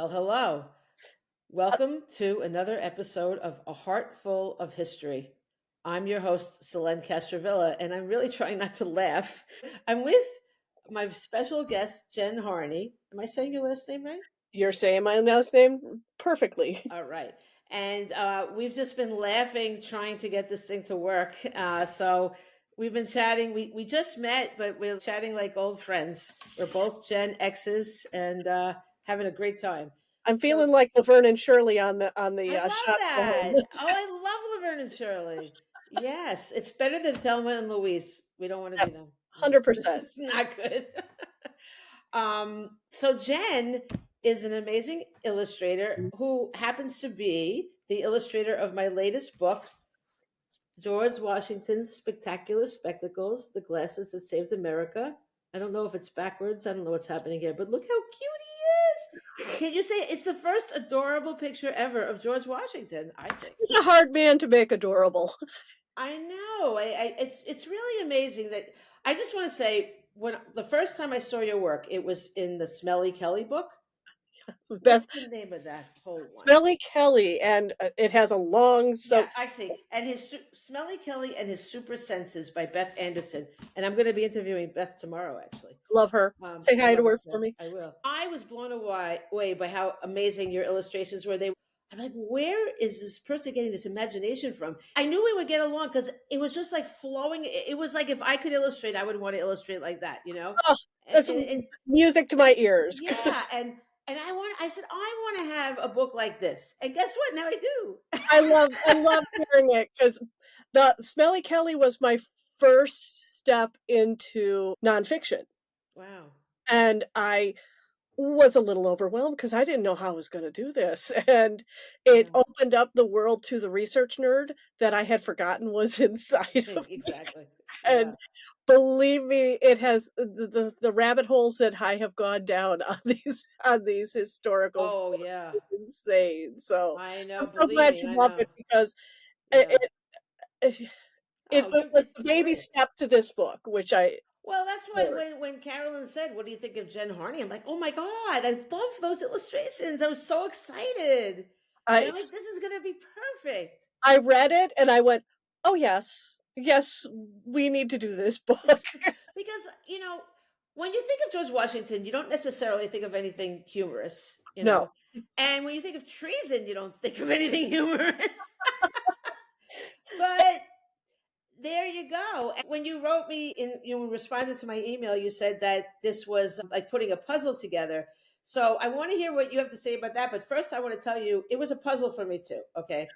Well, hello. Welcome to another episode of A Heart Full of History. I'm your host, Selene Castrovilla, and I'm really trying not to laugh. I'm with my special guest, Jenn Harney. Am I saying your last name right? You're saying my last name perfectly. All right. And we've just been laughing, trying to get this thing to work. So we've been chatting. We just met, but we're chatting like old friends. We're both Gen X's and having a great time. I'm So feeling like Laverne and Shirley on the I love shop phone. that. Oh, I love Laverne and Shirley. Yes, it's better than Thelma and Louise. We don't want to be Yep, them. No, 100%. it's not good. So Jen is an amazing illustrator who happens to be the illustrator of my latest book, George Washington's Spectacular Spectacles, The Glasses That Saved America. I don't know if it's backwards. I don't know what's happening here, but look how cute he is. Can you say it's the first adorable picture ever of George Washington, I think. He's a hard man to make adorable. I know. It's really amazing that I just want to say when the first time I saw your work, it was in the Smelly Kelly book. What's Best the name of that whole one? Smelly Kelly, and it has a long Yeah, I see. And Smelly Kelly and His Super Senses by Beth Anderson. And I'm going to be interviewing Beth tomorrow, actually. love her. Say I hi to love her her for too. me. I will. I was blown away by how amazing your illustrations were. I'm like, where is this person getting this imagination from? I knew we would get along because it was just like flowing. It was like if I could illustrate, I would want to illustrate like that, you know? Oh, And, that's and it's music to my ears. yeah, 'Cause and I said I want to have a book like this. And guess what? Now I do. I love hearing it because the Smelly Kelly was my first step into nonfiction, Wow. and I was a little overwhelmed because I didn't know how I was gonna do this, and it Yeah. opened up the world to the research nerd that I had forgotten was inside of me, Exactly. Yeah. and believe me, it has the rabbit holes that I have gone down on these historical Oh books yeah. is insane, so I I'm know. so Believe glad me, you I love know. it because Yeah. it it Oh, was the it's baby great. step to this book, which I Well, that's what adored. when Carolyn said, "What do you think of Jen Harney?" I'm like, "Oh my god, I love those illustrations. I was so excited." And I I'm like, "This is going to be perfect." I read it and I went, "Oh, yes. Yes, we need to do this book." Because, when you think of George Washington, you don't necessarily think of anything humorous. No. And when you think of treason, you don't think of anything humorous. But there you go. And when you wrote me you responded to my email, you said that this was like putting a puzzle together. So I want to hear what you have to say about that. But first, I want to tell you it was a puzzle for me too. Okay.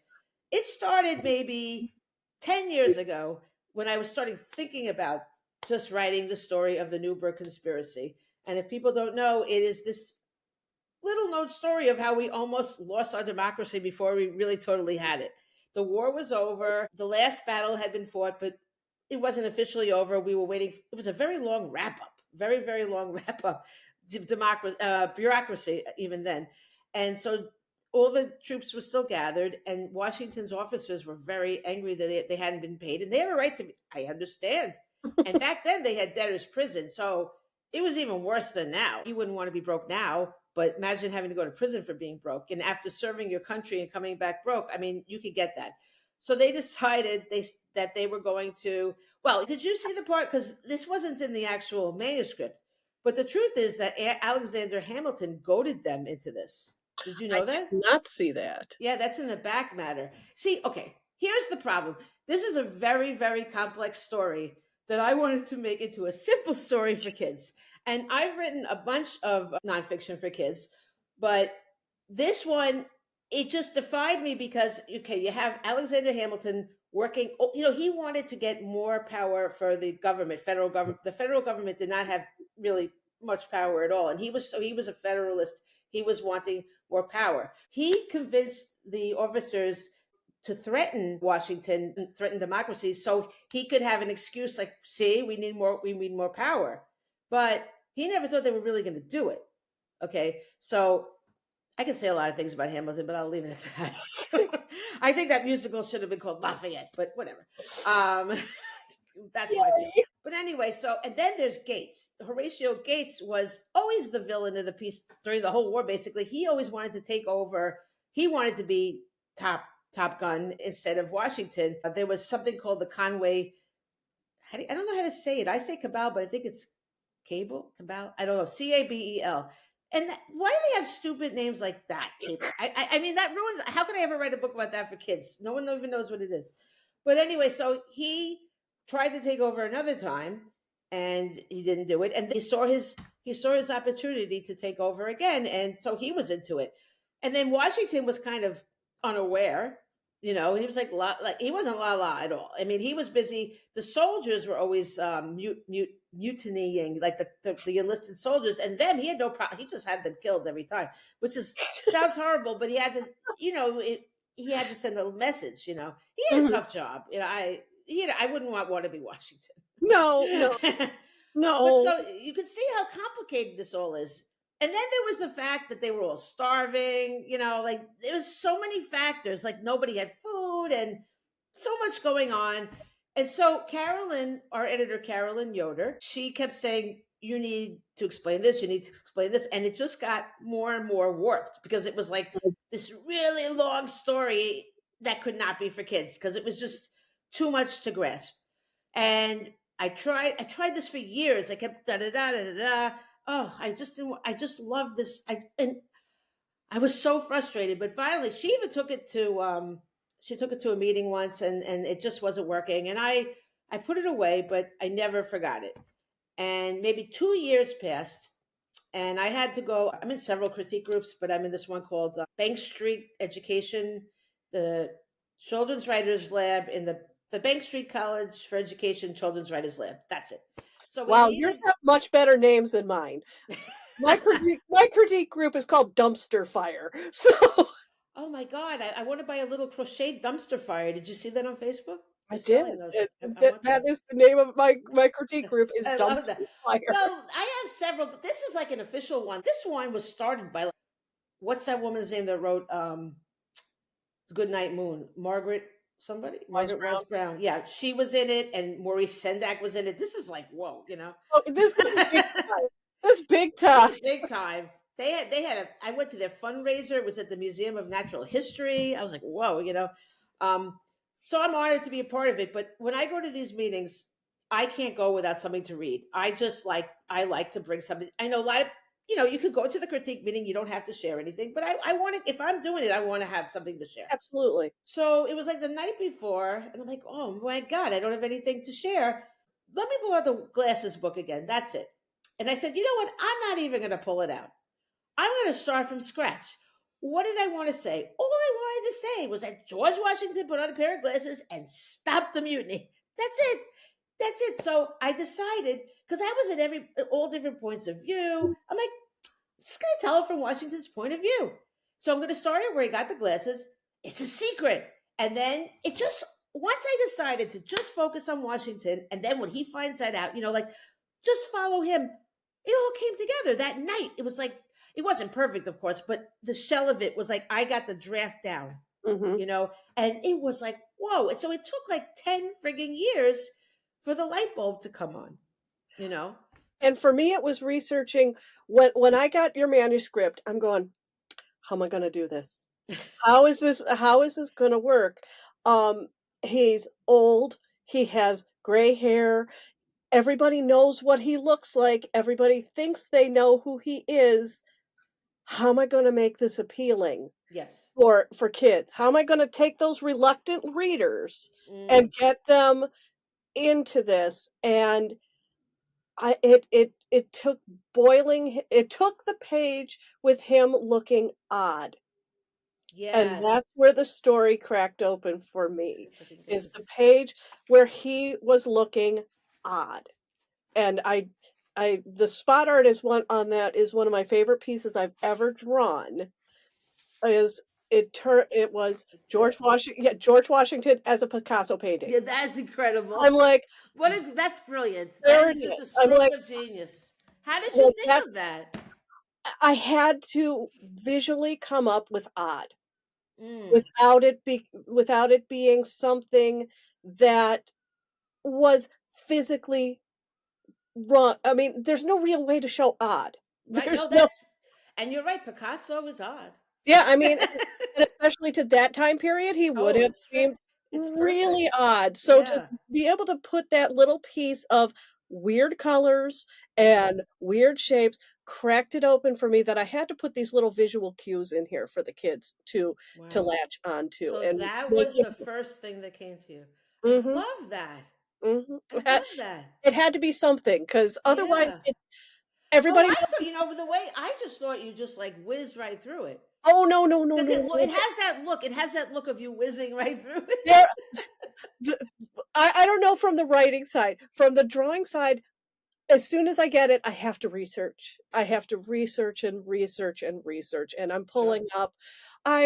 It started maybe 10 years ago when I was starting thinking about just writing the story of the Newburgh conspiracy. And if people don't know, it is this little known story of how we almost lost our democracy before we really totally had it. The war was over, the last battle had been fought, but it wasn't officially over. We were waiting. It was a very long wrap up, very, very long wrap up, democracy, bureaucracy, even then. And so all the troops were still gathered, and Washington's officers were very angry that they hadn't been paid, and they have a right to be. I understand. And back then they had debtors' prison, so it was even worse than now. You wouldn't want to be broke now, but imagine having to go to prison for being broke. And after serving your country and coming back broke, I mean, you could get that. So they decided that they were going to. Well, did you see the part? Because this wasn't in the actual manuscript. But the truth is that Alexander Hamilton goaded them into this. Did you I know did that? not see that. Yeah, that's in the back matter. See, okay, here's the problem. This is a very, very complex story that I wanted to make into a simple story for kids. And I've written a bunch of nonfiction for kids, but this one, it just defied me because, okay, you have Alexander Hamilton working, he wanted to get more power for the government, federal government. The federal government did not have really much power at all. And he was a federalist. He was wanting more power. He convinced the officers to threaten Washington, threaten democracy, so he could have an excuse like, "See, we need more power." But he never thought they were really going to do it. Okay, so I can say a lot of things about Hamilton, but I'll leave it at that. I think that musical should have been called Lafayette, but whatever. Um, That's how I feel. Yay. But anyway, so and then there's Gates. Horatio Gates was always the villain of the piece during the whole war. Basically, he always wanted to take over. He wanted to be top gun instead of Washington. There was something called the Conway. I don't know how to say it. I say cabal, but I think it's cable cabal. I don't know. Cabel. And why do they have stupid names like that? Cable. I mean that ruins. How could I ever write a book about that for kids? No one even knows what it is. But anyway, so he tried to take over another time, and he didn't do it. And he saw his opportunity to take over again, and so he was into it. And then Washington was kind of unaware. He was like he wasn't la la at all. I mean, he was busy. The soldiers were always mutinying, like the enlisted soldiers, and them he had no problem. He just had them killed every time, which is sounds horrible, but he had to, he had to send a message. He had a Mhm. tough job. I wouldn't want to be Washington. No, no, But no. so you can see how complicated this all is. And then there was the fact that they were all starving, like there was so many factors, like nobody had food and so much going on. And so Carolyn, our editor, Carolyn Yoder, she kept saying, you need to explain this, you need to explain this. And it just got more and more warped because it was like this really long story that could not be for kids because it was just too much to grasp. And I tried this for years. I kept da da da da da da. Oh, I just didn't. I just love this. I was so frustrated. But finally, she took it to a meeting once, and it just wasn't working. And I put it away, but I never forgot it. And maybe 2 years passed, and I had to go. I'm in several critique groups, but I'm in this one called Bank Street Education, the Children's Writers Lab in the Bank Street College for Education Children's Writers Lab. That's it. So we Wow, yours needed. have much better names than mine. My critique group is called Dumpster Fire. So Oh my God! I want to buy a little crochet dumpster fire. Did you see that on Facebook? I They're did. selling those. It, I that want that that. is the name of my critique group is I love that. Dumpster Fire. Well, I have several, but this is like an official one. This one was started by what's that woman's name that wrote Good Night Moon? Wise Margaret Brown. Wise Brown. Yeah, she was in it, and Maurice Sendak was in it. This is like whoa. Oh, this is big time. This is big This time. is big time. I went to their fundraiser. It was at the Museum of Natural History. I was like, whoa. Um, so I'm honored to be a part of it. But when I go to these meetings, I can't go without something to read. I like to bring something. I know a lot of you could go to the critique meeting. You don't have to share anything, but I want to. If I'm doing it, I want to have something to share. Absolutely. So it was like the night before, and I'm like, oh my God, I don't have anything to share. Let me pull out the glasses book again. That's it. And I said, you know what? I'm not even going to pull it out. I'm going to start from scratch. What did I want to say? All I wanted to say was that George Washington put on a pair of glasses and stopped the mutiny. That's it. That's it. So I decided, because I was at all different points of view. I'm like, just going to tell it from Washington's point of view. So I'm going to start it where he got the glasses. It's a secret. And then once I decided to just focus on Washington, and then when he finds that out, like just follow him, it all came together that night. It was like, it wasn't perfect, of course, but the shell of it was like, I got the draft down, Hmm. and it was like, whoa. So it took like 10 frigging years for the light bulb to come on, you know? And for me, it was researching when I got your manuscript. I'm going, how am I going to do this? How is this going to work? He's old. He has gray hair. Everybody knows what he looks like. Everybody thinks they know who he is. How am I going to make this appealing Yes. for kids? How am I going to take those reluctant readers Mm, and get them into this? And it took it took the page with him looking odd. And yes. that's where the story cracked open for Let's see me, if I can get is this. the page where he was looking odd. And the spot art is one on that is one of my favorite pieces I've ever drawn. Is it was Yeah, George Washington as a Picasso painting. yeah, that's incredible. I'm like, That's brilliant. That there it is just is. a I'm stroke like, of genius. How did you well, think that of that? I had to visually come up with odd Mm, without it being something that was physically wrong. I mean, there's no real way to show odd. Right. There's No, no that's and you're right. Picasso was odd. Yeah, I mean, and especially to that time period, he would Oh, have it's right. seemed It's really perfect. odd. So to Yeah. be able to put that little piece of weird colors Mm. and weird shapes cracked it open for me that I had to put these little visual cues in here for the kids to Wow. latch onto So and that make was it the first thing that came to you. I Mhm, love that. mhm. I love that. It had to be something because otherwise Yeah. it Oh, everybody I knows thought, the way I just thought you just like whizzed right through it. Oh, no, no, no, Because no, it no. has that look. It has that look of you whizzing right through it. There the I don't know from the writing side. From the drawing side, as soon as I get it, I have to research. I have to research and research and research, and Sure. I'm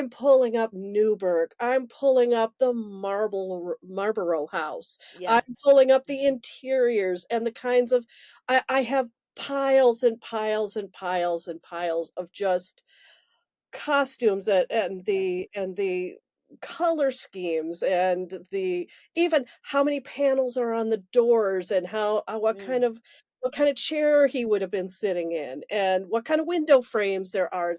pulling up Newburgh, I'm pulling up the Marlborough House, I'm Yes. pulling up the Mhm. interiors and the kinds of I have piles and piles and piles and piles of just costumes Yes. and the color schemes and the even how many panels are on the doors and how Mm. what kind of chair he would have been sitting in and what kind of window frames there are,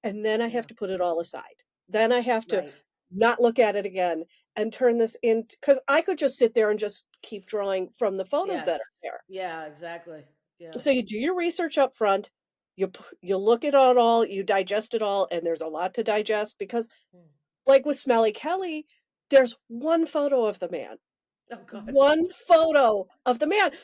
and then I have Yeah. to put it all aside. Then I have to Right. not look at it again and turn this into because I could just sit there and just keep drawing from the photos that Yes. are there. Yeah, exactly. Yeah. So you do your research up front, you look at it all, you digest it all, and there's a lot to digest because, Mm. like with Smelly Kelly, there's one photo of the man. Oh God. One photo of the man.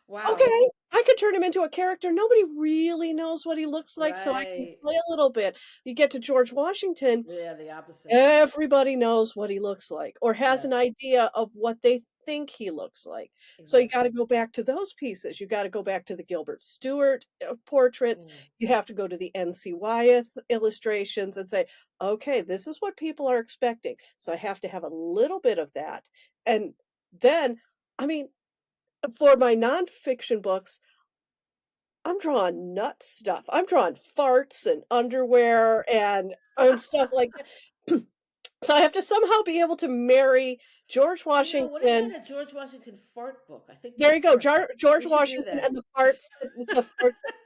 Wow. Okay, I could turn him into a character. Nobody really knows what he looks like, so I can Right. play a little bit. You get to George Washington, Yeah, the opposite. everybody knows what he looks like or has an Yes. idea of what they think he looks like. So you Exactly. gotta go back to those pieces. You gotta go back to the Gilbert Stuart, portraits. Mm. You have to go to the N.C. Wyeth illustrations and say, "Okay, this is what people are expecting." So I have to have a little bit of that. And then, I mean, for my nonfiction books, I'm drawing nut stuff. I'm drawing farts and underwear and stuff like that. So I have to somehow be able to marry George What if you Washington had a George Washington fart book? I think there that you would go, work. George We should do Washington and that. the farts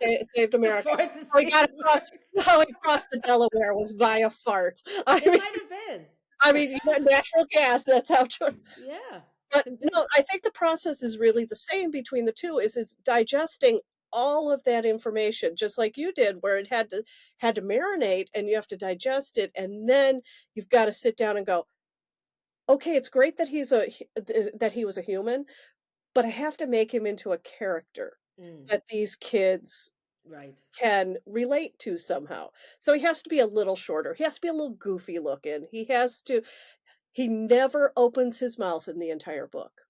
that saved The America. farts that How he saved got across America. how he crossed the Delaware was via fart. It might have been. I mean, you got natural gas, that's how George Yeah, but could no, be. I think the process is really the same between the 2, is it's digesting all of that information just like you did where it had to marinate and you have to digest it, and then you've gotta sit down and go, "Okay, it's great that that he was a human, but I have to make him into a character Mm, that these kids right. can relate to somehow." So he has to be a little shorter, he has to be a little goofy looking, he never opens his mouth in the entire book.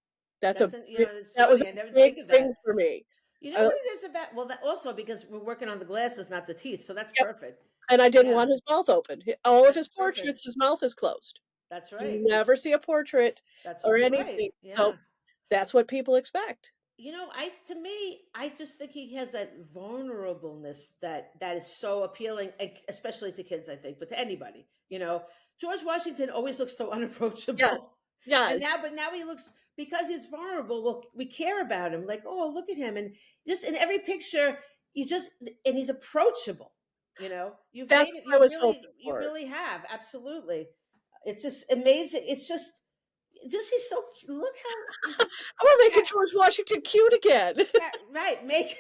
That's a big It's that was funny. I a never big think of thing that. for me. You know Uh, what it is about? Well, that also because we're working on the glasses, not the teeth. So that's yep, perfect. and I didn't Yeah, want his mouth open. H All of that's his perfect. portraits, his mouth is closed. That's You right. never see a portrait That's or right. anything, so Yeah. that's what people expect. I to me, I just think he has that vulnerableness that is so appealing, especially to kids, I think, but to anybody. George Washington always looks so unapproachable, Yes, and yes. now he looks because he's vulnerable. Well, we care about him, like, oh, look at him, and just in every picture, and he's approachable. You've That's made it. what I was hoping You for. really have, absolutely. It's just amazing. It's just he's so look how he's just I wanna make a George Washington cute again. Right, make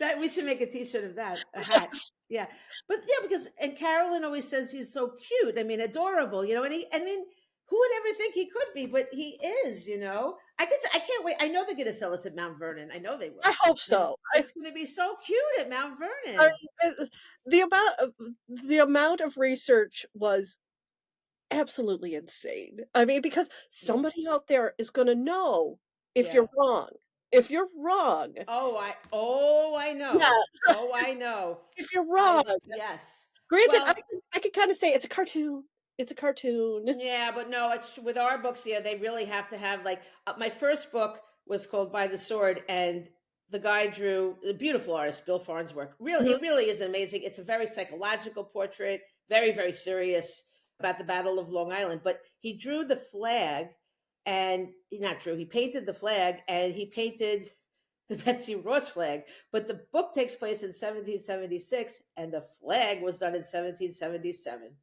that we should make a t-shirt of that, a hat. Yeah. But yeah, because and Carolyn always says he's so cute. I mean, adorable, and I mean, who would ever think he could be, but he is. I can't wait. I know they're gonna sell us at Mount Vernon. I know they I will. hope And so. it's gonna be so cute at Mount I Vernon. the amount of research was absolutely insane. I mean, because Yeah. somebody out there is gonna know if Yeah. you're wrong. If you're wrong, Oh, I yeah, know. Oh, I know. if you're I wrong. Yes. Granted, Well, I could kinda say it's a cartoon. It's a cartoon. yeah, but no, it's with our books. Yeah, they really have to have like my first book was called By the Sword, and the guy drew a beautiful artist, Bill Farnsworth. Really, Mhm, it really is amazing. It's a very psychological portrait, very, very serious about the Battle of Long Island. But he drew the flag, and not true. He painted the flag, and he painted the Betsy Ross flag. But the book takes place in 1776, and the flag was done in 1777.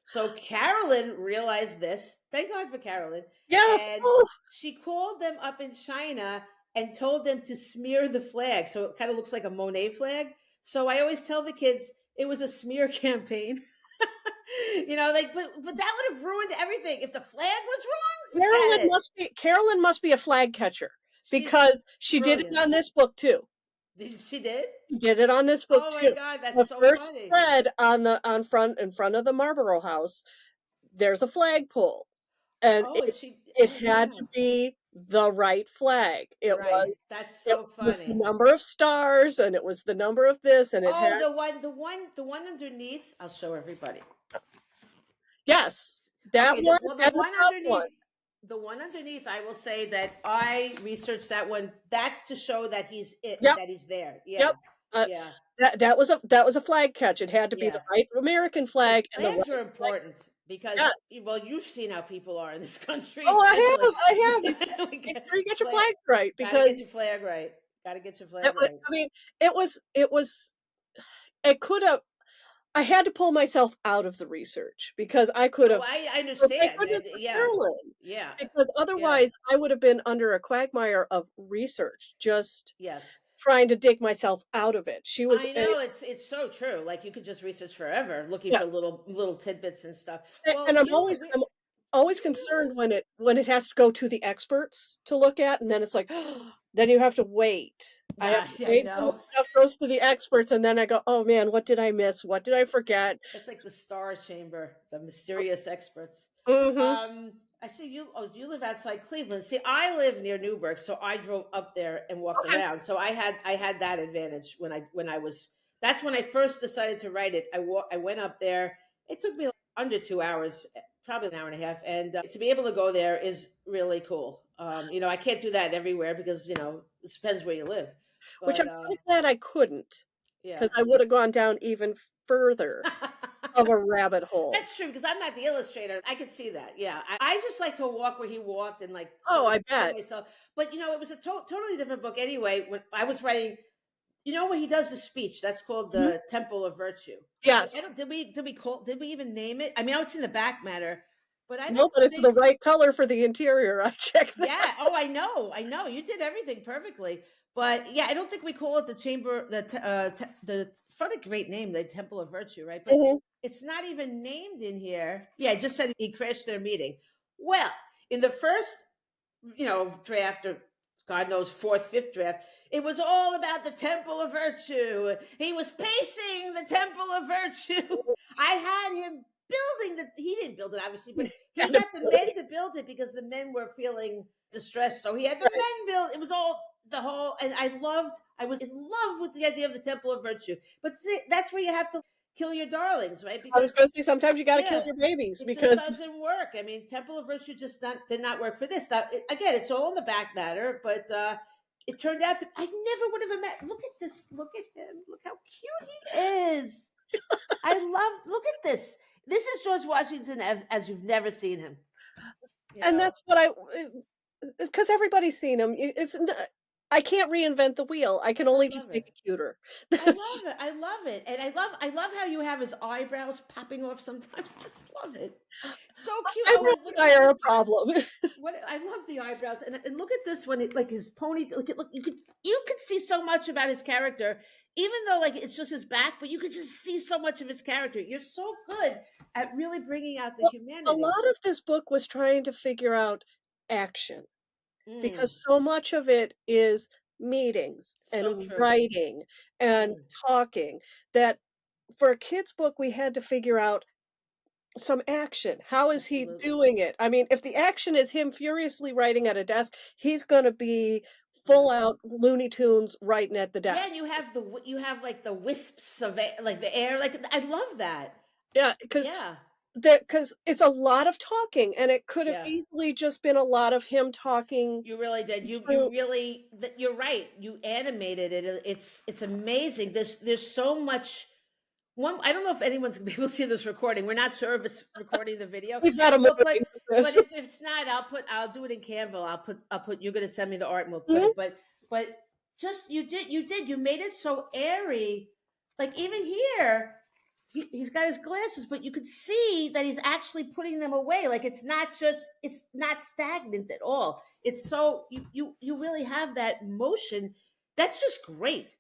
So Carolyn realized this. Thank God for Carolyn. Yeah. And Oh, she called them up in China and told them to smear the flag. So it kind of looks like a Monet flag. So I always tell the kids it was a smear campaign. Like, but that would have ruined everything. If the flag was wrong, forget it. Carolyn must be a flag catcher She's because she did it brilliant. on this book too. She did? She did it on this book Oh my too. God, that's The so first funny. spread on front in front of the Marlborough House, there's a flagpole, and Oh, and she, it oh had to wow. be the right flag. Right. That's It so was the funny. number of stars, and it was the number of this, and it Oh, had the one underneath. I'll show everybody. yes, that Okay, one the and the one top one. underneath, the one underneath. I will say that I researched that one. That's to show that Yep, that he's there. Yeah, yep. Uh, yeah, that was a flag catch. It had to be the yeah. right American Well, flag and the flags right are flag. important because, Yes. well, you've seen how people are in this country, Oh, especially. I have. We Make get sure you get your flag. flags right Got to get because your flag right. Got to get your it flag was. right. I mean, it was. It could have. I had to pull myself out of the research because I could Oh, have. I But thank understand. goodness for Yeah, Carolyn, yeah, because yeah. otherwise I would have been under a quagmire of research, just Yes. trying to dig myself out of it. She was I a know it's so true. Like you could just research forever looking yeah, for little tidbits and stuff. and Well, I'm always concerned when it has to go to the experts to look at, and then it's like, then you have to wait. I have nah, to I wait when the know. stuff goes to the experts, and then I go, oh man, what did I miss? What did I forget? It's like the Star Chamber, the mysterious experts. Hmm. I see you. Oh, you live outside Cleveland. See, I live near Newburgh, so I drove up there and walked Okay. around. So I had that advantage when I was. That's when I first decided to write it. I went up there. It took me like under 2 hours, probably an hour and a half, and to be able to go there is really cool. I can't do that everywhere because it depends where you live, Which but I'm kind of glad I couldn't, yeah. because I would have gone down even further of a rabbit hole. That's true because I'm not the illustrator. I could see that. Yeah, I just like to walk where he walked and like Oh, sort of I put bet. myself. But it was a totally different book anyway. When I was writing, when he does the speech, that's called Mhm. the Temple of Virtue. I Yes. don't. Did we even name it? I mean, I know it's in the back matter, but I No, don't but it's think. the right color for the interior. I checked that. Yeah. Oh, I know. You did everything perfectly. But yeah, I don't think we call it the chamber, the what a great name, the Temple of Virtue, right? But Mhm. it's not even named in here. Yeah, it just said he crashed their meeting. Well, in the first, draft or God knows fourth, fifth draft, it was all about the Temple of Virtue. He was pacing the Temple of Virtue. I had him building he didn't build it obviously, but he Kind of got the men to build it because the men were feeling distressed. So he had the right. men build. It was all the whole, and I was in love with the idea of the Temple of Virtue. But see, that's where you have to kill your darlings, right? I was Because going to say sometimes you got to kill yeah, your babies it just because doesn't work. I mean, Temple of Virtue just did not work for this. Again, it's all in the back matter, but it turned out to. I never would have imagined. Look at this. Look at him. Look how cute he is. I love. Look at this. This is George Washington as you've never seen him. You and know, that's what because everybody's seen them. I can't reinvent the wheel. I can I only just love make it. it cuter. I That's love it. I love it, and I love how you have his eyebrows popping off sometimes. Just love it. So cute. Oh, and eyebrows look and I at are a this. problem. What I love the eyebrows, and look at this one. Like his pony. Look. You could see so much about his character, even though like it's just his back, but you could just see so much of his character. You're so good at really bringing out the Well, a humanity. lot of this book was trying to figure out action Mm, because so much of it is meetings so and true. writing and Mm, talking that for a kid's book we had to figure out some action. How is he absolutely. doing it? I mean, if the action is him furiously writing at a desk, he's gonna be Yeah. full out Looney Tunes writing at the Yeah, and desk. you have like the wisps of like the air. Like I love that. Yeah, because Yeah. it's a lot of talking, and it could have Yeah. easily just been a lot of him talking You really did. You through really. You're right. You animated it. It's amazing. There's so much. one, I don't know if anyone's gonna be able to see this recording. We're not sure if it's recording the video, We've had a but movie with but this. if it's not, I'll do it in Canva. I'll put you're gonna send me the art and we'll put Mhm. it. But just you made it so airy. Like even here, he's got his glasses, but you could see that he's actually putting them away. Like it's not stagnant at all. It's so you really have that motion. That's just great.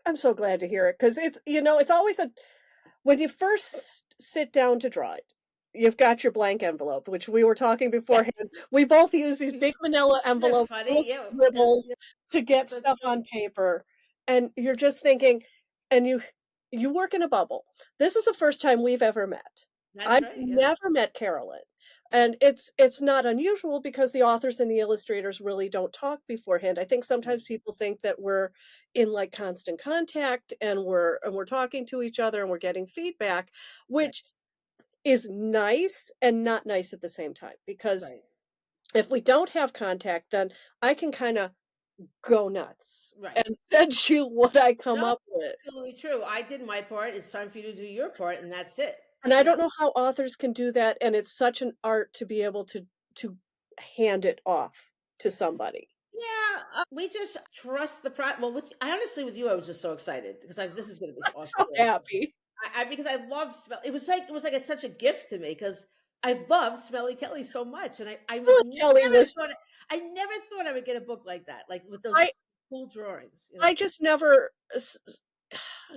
I'm so glad to hear it because it's always a when you first sit down to draw it, you've got your blank envelope, which we were talking Yeah. beforehand. We both use these big manila Isn't that envelopes full of funny? Yeah, yeah, scribbles yeah. to get So stuff on true. paper, and you're just thinking and you work in a bubble. This is the first time we've ever met. That's I've right. Yeah. never met Carolyn, and it's not unusual because the authors and the illustrators really don't talk beforehand. I think Right. sometimes people think that we're in, like, constant contact and we're talking to each other and we're getting feedback, Right. which is nice and not nice at the same time, because Right. if we don't have contact, then I can kinda go nuts Right. and send you what I come No, up with. absolutely true. I did my part. It's time for you to do your part, and that's it. And I You don't know? know how authors can do that, and it's such an art to be able to hand it off to somebody. Yeah. We just trust the pro. Well, I honestly, with you, I was just so excited because this is going to be I'm so awesome. happy. Because I love smell. It was like it's such a gift to me because I love Smelly Kelly so much, and I Well, Kelly was I never thought I would get a book like that, like with those I cool drawings. I just never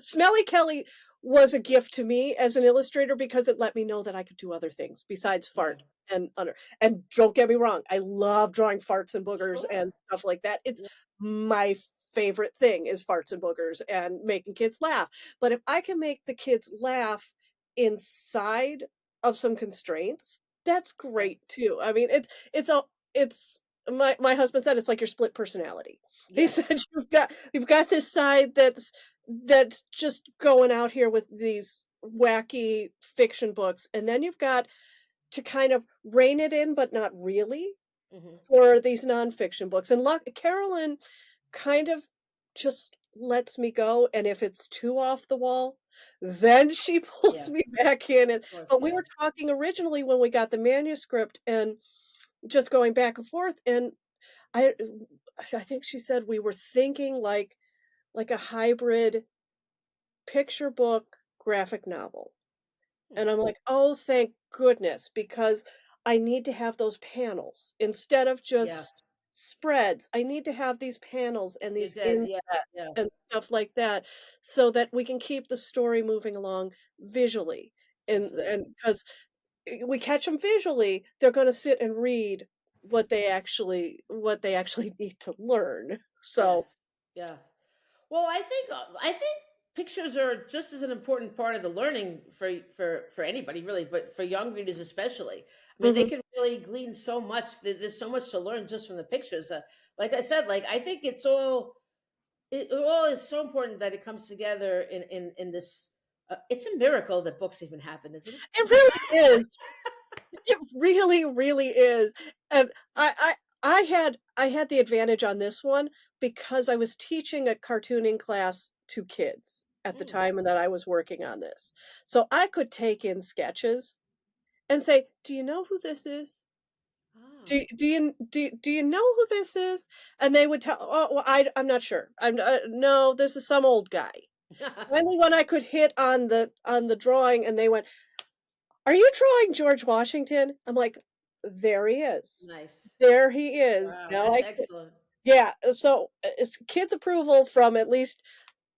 Smelly Kelly was a gift to me as an illustrator because it let me know that I could do other things besides Yeah. fart and don't get me wrong, I love drawing farts and boogers Sure. and stuff like that. It's Yeah. my favorite thing is farts and boogers and making kids laugh. But if I can make the kids laugh inside of some constraints, that's Right. great too. I mean, it's my husband said it's like your split personality. He Yeah. said you've got this side that's just going out here with these wacky fiction books, and then you've got to kind of rein it in, but not really, Hmm. for these nonfiction books. And Carolyn kind of just lets me go, and if it's too off the wall, then she pulls Yeah. me back in. Of course. But we Yeah. were talking originally when we got the manuscript and just going back and forth, and I I think she said we were thinking like a hybrid picture book graphic novel. Hmm. And I'm like, "Oh, thank goodness," because I need to have those panels instead of Yeah. just spreads. I need to have these panels and You these did. insets Yeah. Yeah. and stuff like that so that we can keep the story moving along visually. And Absolutely. because we catch them visually, they're gonna sit and read what they actually need to learn. So Yes. Yes. Well, I think pictures are just as an important part of the learning for anybody really, but for young readers especially. I mean, they mhm. can really glean so much. There's so much to learn just from the pictures. Like I said, like I think it all is so important that it comes together in this. It's a miracle that books even happen, isn't it? It really is. It really, really is, and I had the advantage on this one because I was teaching a cartooning class to kids at the Mm. time and that I was working on this. So I could take in sketches and say, "Do you know who this is? Ah. Do you know who this is?" And they would tell, "Oh, well, I'm not sure. No, this is some old guy." Finally, when I could hit on the drawing and they went, "Are you drawing George Washington?" I'm like, "There he is. Nice. There he is." Wow, Now that's I can excellent. yeah, so, it's kids' approval from at least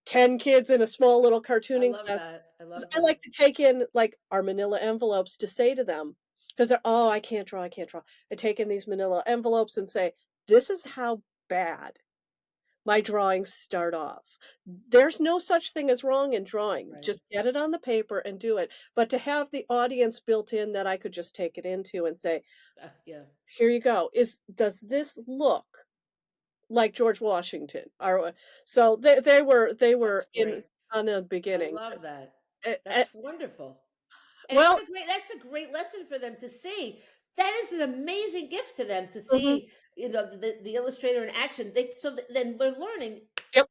10 kids in a small little I cartooning love class, that. I 'cause love I like that. to take in, like, our manila envelopes to say to them, because 'cause they're, "Oh, I can't draw, I can't draw." I take in these manila envelopes and say, "This is how bad my drawings start off. There's no such thing as wrong in drawing. Right. Just get it on the paper and do it." But to have the audience built in that I could just take it into and say, Yeah. "Here you go. Does this look like George Washington?" So they were That's in great. on the I beginning. love that. Eh, eh, That's wonderful. And well that's a great lesson for them to see. That is an amazing gift to them to mhm. see, the illustrator in action. Then they're learning. Yep.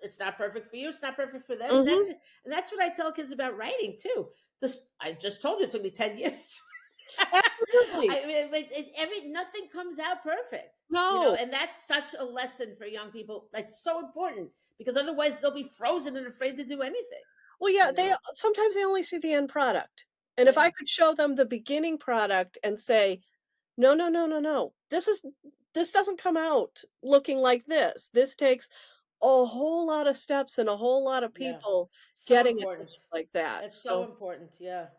It's not perfect for you, it's not perfect for them, and Mhm. that's what I tell kids about writing too. This I just told you it took me 10 years. Absolutely. I mean, like every nothing comes out perfect, No. and that's such a lesson for young people. That's so important because otherwise they'll be frozen and afraid to do anything. Well, You yeah, they know? sometimes they only see the end product, and if I Yeah, could show them the beginning product and say, "No, no, no, no, no. This doesn't come out looking like this. This takes a whole lot of steps and a whole lot of yeah, people so getting it to important. look like that." That's so So, important. Yeah,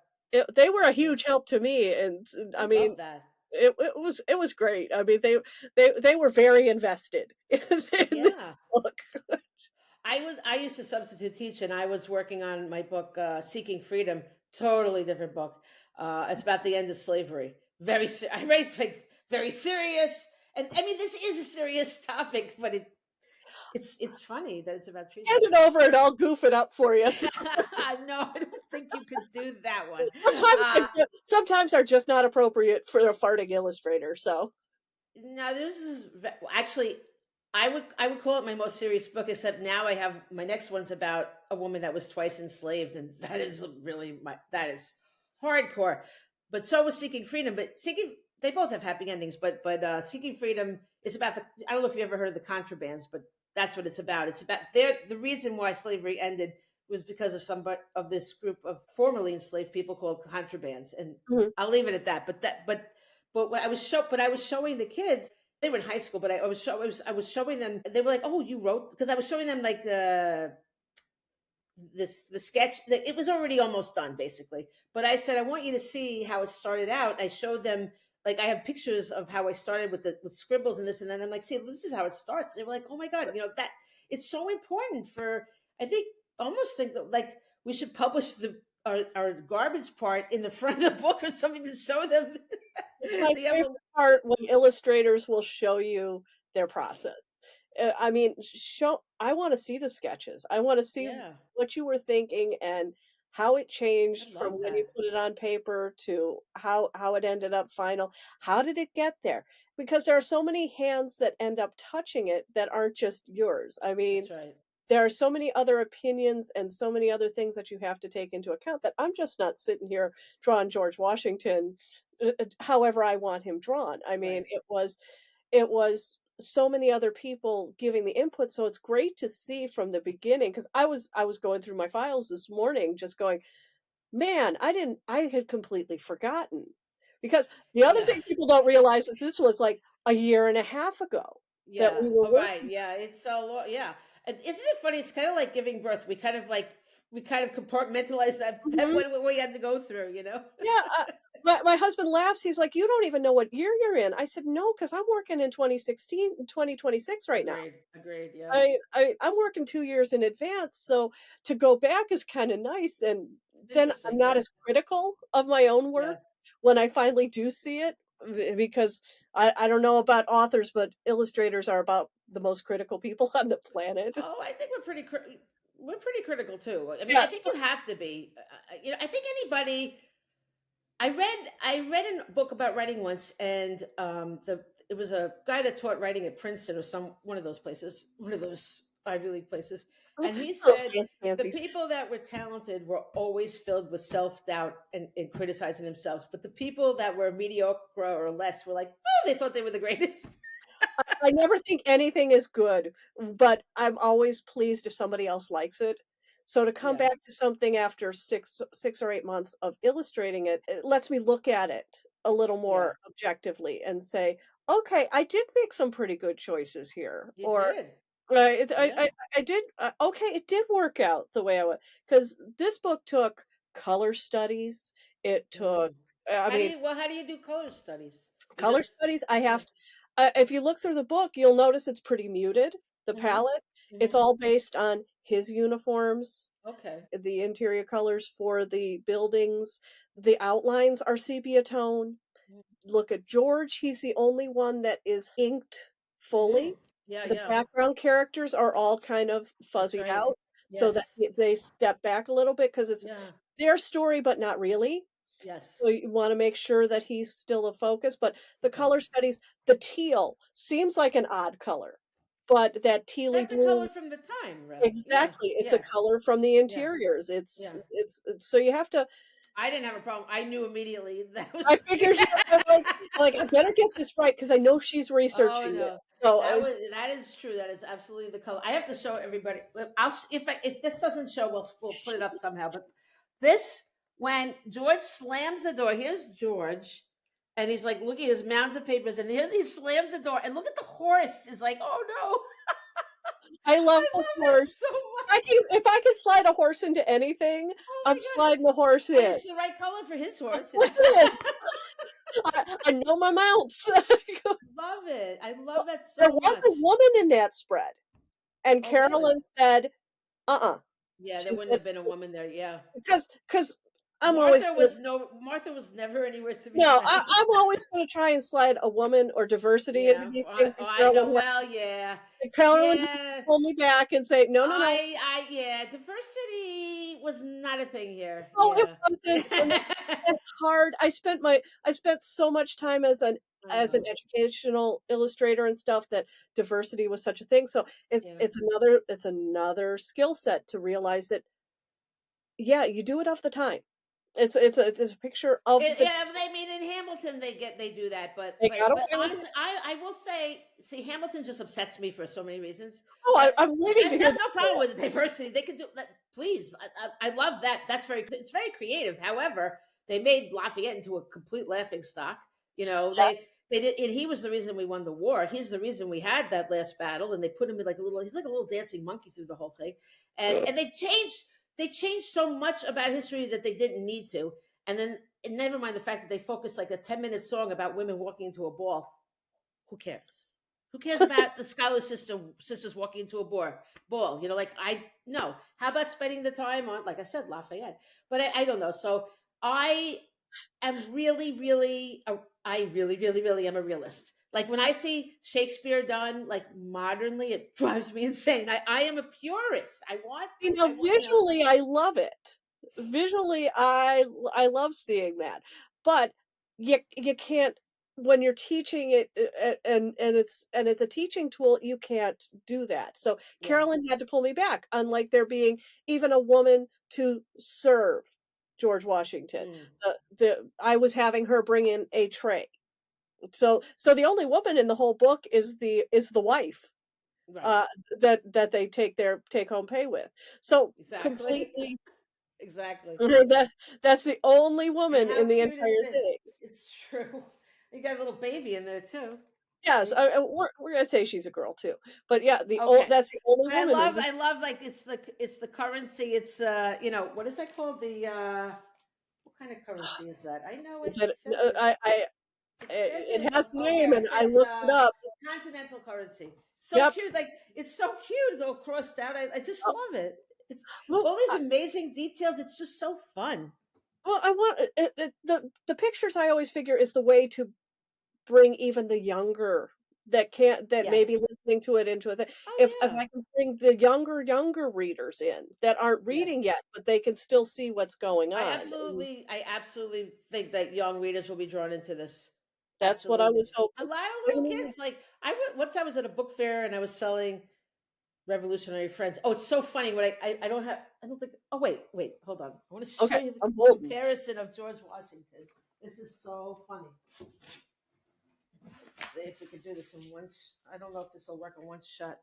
they were a yeah. huge help to me, and I I mean, love that. it was great. I mean, they were very invested in this Yeah. book. I used to substitute teach, and I was working on my book, Seeking Freedom. Totally different book. It's about the end of slavery. I write like very serious, and I mean this is a serious topic, but it's funny that it's about treason. Hand it over and I'll goof it up for you. So No, I don't think you could do that one. sometimes are just not appropriate for a farting illustrator, so No, actually, I would call it my most serious book. Except now I have my next one's about a woman that was twice enslaved, and that is really that is hardcore. But so was Seeking Freedom. But Seeking they both have happy endings. But Seeking Freedom is about the I don't know if you ever heard of the contrabands, but that's what it's about. It's about the reason why slavery ended was because of of this group of formerly enslaved people called contrabands, and mhm, I'll leave it at that. But but I was showing the kids. They were in high school, but I was showing them. They were like, "Oh, you wrote?" Because I was showing them like the sketch. It was already almost done, basically. But I said, "I want you to see how it started out." I showed them like I have pictures of how I started with scribbles and this and then. I'm like, "See, this is how it starts." They were like, "Oh my god, that it's so important for." I think almost think that like we should publish our garbage part in the front of the book or something to show them it's my the favorite evolution. part when illustrators will show you their process. I mean, show I wanna see the sketches. I wanna see Yeah, what you were thinking and how it I changed from love when you that. put it on paper to how it ended up final. How did it get there? Because there are so many hands that end up touching it that aren't just yours. I mean, That's right. there are so many other opinions and so many other things that you have to take into account that I'm just not sitting here drawing George Washington however I want him drawn. I mean, Right. it was so many other people giving the input, so it's great to see from the beginning because I was going through my files this morning just going, "Man, I had completely forgotten." Because the other Yeah. thing people don't realize is this was like a year and a half ago that we Yeah. were All right. working. Yeah. It's so yeah. And isn't it funny? It's kind of like giving birth. We kind of compartmentalize that Mhm. what we had to go through. Yeah, my husband laughs, he's like, "You don't even know what year you're in." I said, "No, because 'cause I'm working in 2016, 2026 right now." Agreed. Agreed. Yeah. I'm working 2 years in advance, so to go back is kinda nice, and It's then I'm interesting. not Yeah. as critical of my own work Yeah. when I finally do see it, because I don't know about authors, but illustrators are about the most critical people on the planet. Oh, I think we're pretty critical too. I mean, I Yes, think you have to be. I think anybody I read a book about writing once, and the it was a guy that taught writing at Princeton or some one of those places, one of those Ivy League places, and he little said the fancies. people that were talented were always filled with self doubt and criticizing themselves, but the people that were mediocre or less were like, oh, they thought they were the greatest. I never think anything is good, but I'm always pleased if somebody else likes it. So to come Yeah, back to something after 6 or 8 months of illustrating it, it lets me look at it a little yeah, more objectively and say, "Okay, I did make some pretty good choices here," you or did. Right, Yeah. I did okay, it did work out the way I want because this book took color studies, it took Mm. I mean, How do you do color studies? You color just studies, I yeah. have if you look through the book, you'll notice it's pretty muted, the Mhm. palette. It's Mhm. all based on his uniforms, Okay. the interior colors for the buildings, the outlines are sepia tone. Look at George, he's the only one that is inked fully. Mhm. Yeah, The yeah. background characters are all kind of That's fuzzied right. out so that Yes. they step back a little bit because it's Yeah. their story, but not really. So Yes. you wanna make sure that he's still a focus, but the Okay. color studies the teal seems like an odd color. but that tealy That's a color blue. from the time, right? Yeah, Exactly, it's a yeah, color from the yeah, interiors. yeah. It's so you have to. I didn't have a problem. I knew immediately that I was. figured you I'm like, "I better get this right because I know she's Oh researching no, this." So, that is true. That is absolutely the color. I have to show everybody. If this doesn't show, we'll put it up somehow. But this, when George slams the door, here's George, and he's like looking at his mounds of papers, and he slams the door, and look at the horse. Is like, oh no, I love I the love horse. this so I much. can if I could slide a horse into anything, Oh I'm my god, sliding the horse and in. it's the right color for his Of horse. course it is. I know my mounts. Love it. I love Well, that there so was a much. woman in that spread, and Oh really? Carolyn said, "Uh-uh." Yeah, there She wouldn't said, have been a woman there. Yeah. "Because I'm always gonna." Martha was never anywhere to be No, found. I'm always gonna try and slide a woman or diversity into Yeah, these I, things, oh, I know. Well, And Carolyn has to yeah. pull me back and say, "No, no, no. Yeah. Diversity was not a thing here. No, it Yeah, wasn't." And yeah. it's hard. I spent so much time I as an know. educational illustrator and stuff that diversity was such a thing. So Yeah. it's another skill set to realize that, yeah, you do it off the time. It's a picture of the Yeah, they mean in Hamilton they do that, they got but away with it. honestly, I will say, see, Hamilton just upsets me for so many reasons. Oh, But I'm waiting I to hear have the no story. problem with the diversity. They could do that, please. I love that. It's very creative. However, they made Lafayette into a complete laughing stock. You know, Yes. they did, and he was the reason we won the war. He's the reason we had that last battle, and they put him in like a little. He's like a little dancing monkey through the whole thing, and they changed so much about history that they didn't need to, and then and never mind the fact that they focused like a 10-minute song about women walking into a ball. Who cares? Who cares about the scholar sisters walking into a ball? You know, like I no. How about spending the time on, like I said, Lafayette? But I don't know. So I am I really am a realist. Like when I see Shakespeare done like modernly, it drives me insane. I am a purist. You know, I want, you know, visually, I love it. Visually, I love seeing that, but you can't when you're teaching it, and it's a teaching tool, you can't do that. So yeah. Carolyn had to pull me back, unlike there being even a woman to serve George Washington. Mm, The I was having her bring in a tray. So the only woman in the whole book is the wife, right. uh, that they take their take home pay with. So Exactly. completely Exactly. that's the only And woman how in the cute is entire this? thing. It's true. You got a little baby in there too. Yes, See? we're gonna say she's a girl too, but yeah, Okay. that's the only But woman in the. I love like it's the currency. It's you know, what is that called? The what kind of currency is that? I know it. Is It it, says it. It says it it. has a Oh, name, there and it I says looked it up. continental currency. So Yep. cute. Like it's so cute. It's all crossed out. I just Oh, love it. It's well, all these amazing details. It's just so fun. I want the pictures. I always figure is the way to bring even the younger that may be Yes. listening to it into a thing. If Oh I can bring the younger readers in that aren't reading yes. yet, but they can still see what's going on, and I absolutely think that young readers will be drawn into this. that's what I Absolutely, was a hoping. lot of I little mean, kids. Like once I was at a book fair and I was selling Revolutionary Friends. Oh, it's so funny when I don't have I don't think. Oh wait, hold on. I want to show okay, you the I'm holding. comparison of George Washington. This is so funny. Let's see if we can do this in one. I don't know if this will work in one shot.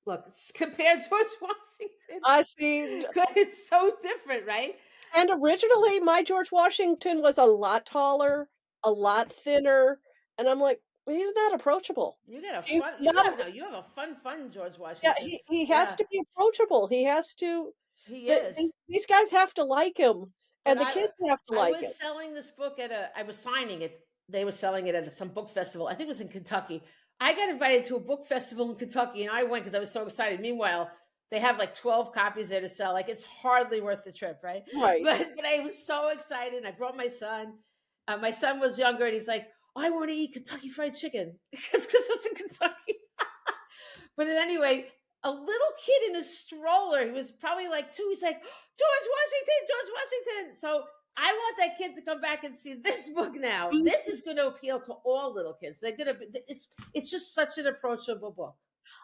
Look, compare George Washington. I see. It's so different, right? And originally, my George Washington was a lot taller, a lot thinner, and I'm like, he's not approachable. You got a He's fun. not. You have a fun George Yeah, Washington. he has Yeah, to be approachable. He has to. he is. These guys have to like him, But and the kids have to I like was him. selling this book at a I was signing it. They were selling it at some book festival. I think it was in Kentucky. I got invited to a book festival in Kentucky and I went because I was so excited. Meanwhile, they have like 12 copies there to sell. Like it's hardly worth the trip, right? Right. But I was so excited. I brought my son. My son was younger and he's like, I want to eat Kentucky Fried Chicken because it was in Kentucky. But anyway, a little kid in a stroller, he was probably like two. He's like, George Washington. So I want that kid to come back and see this book now. This is going to appeal to all little kids. They're going to be, it's just such an approachable book.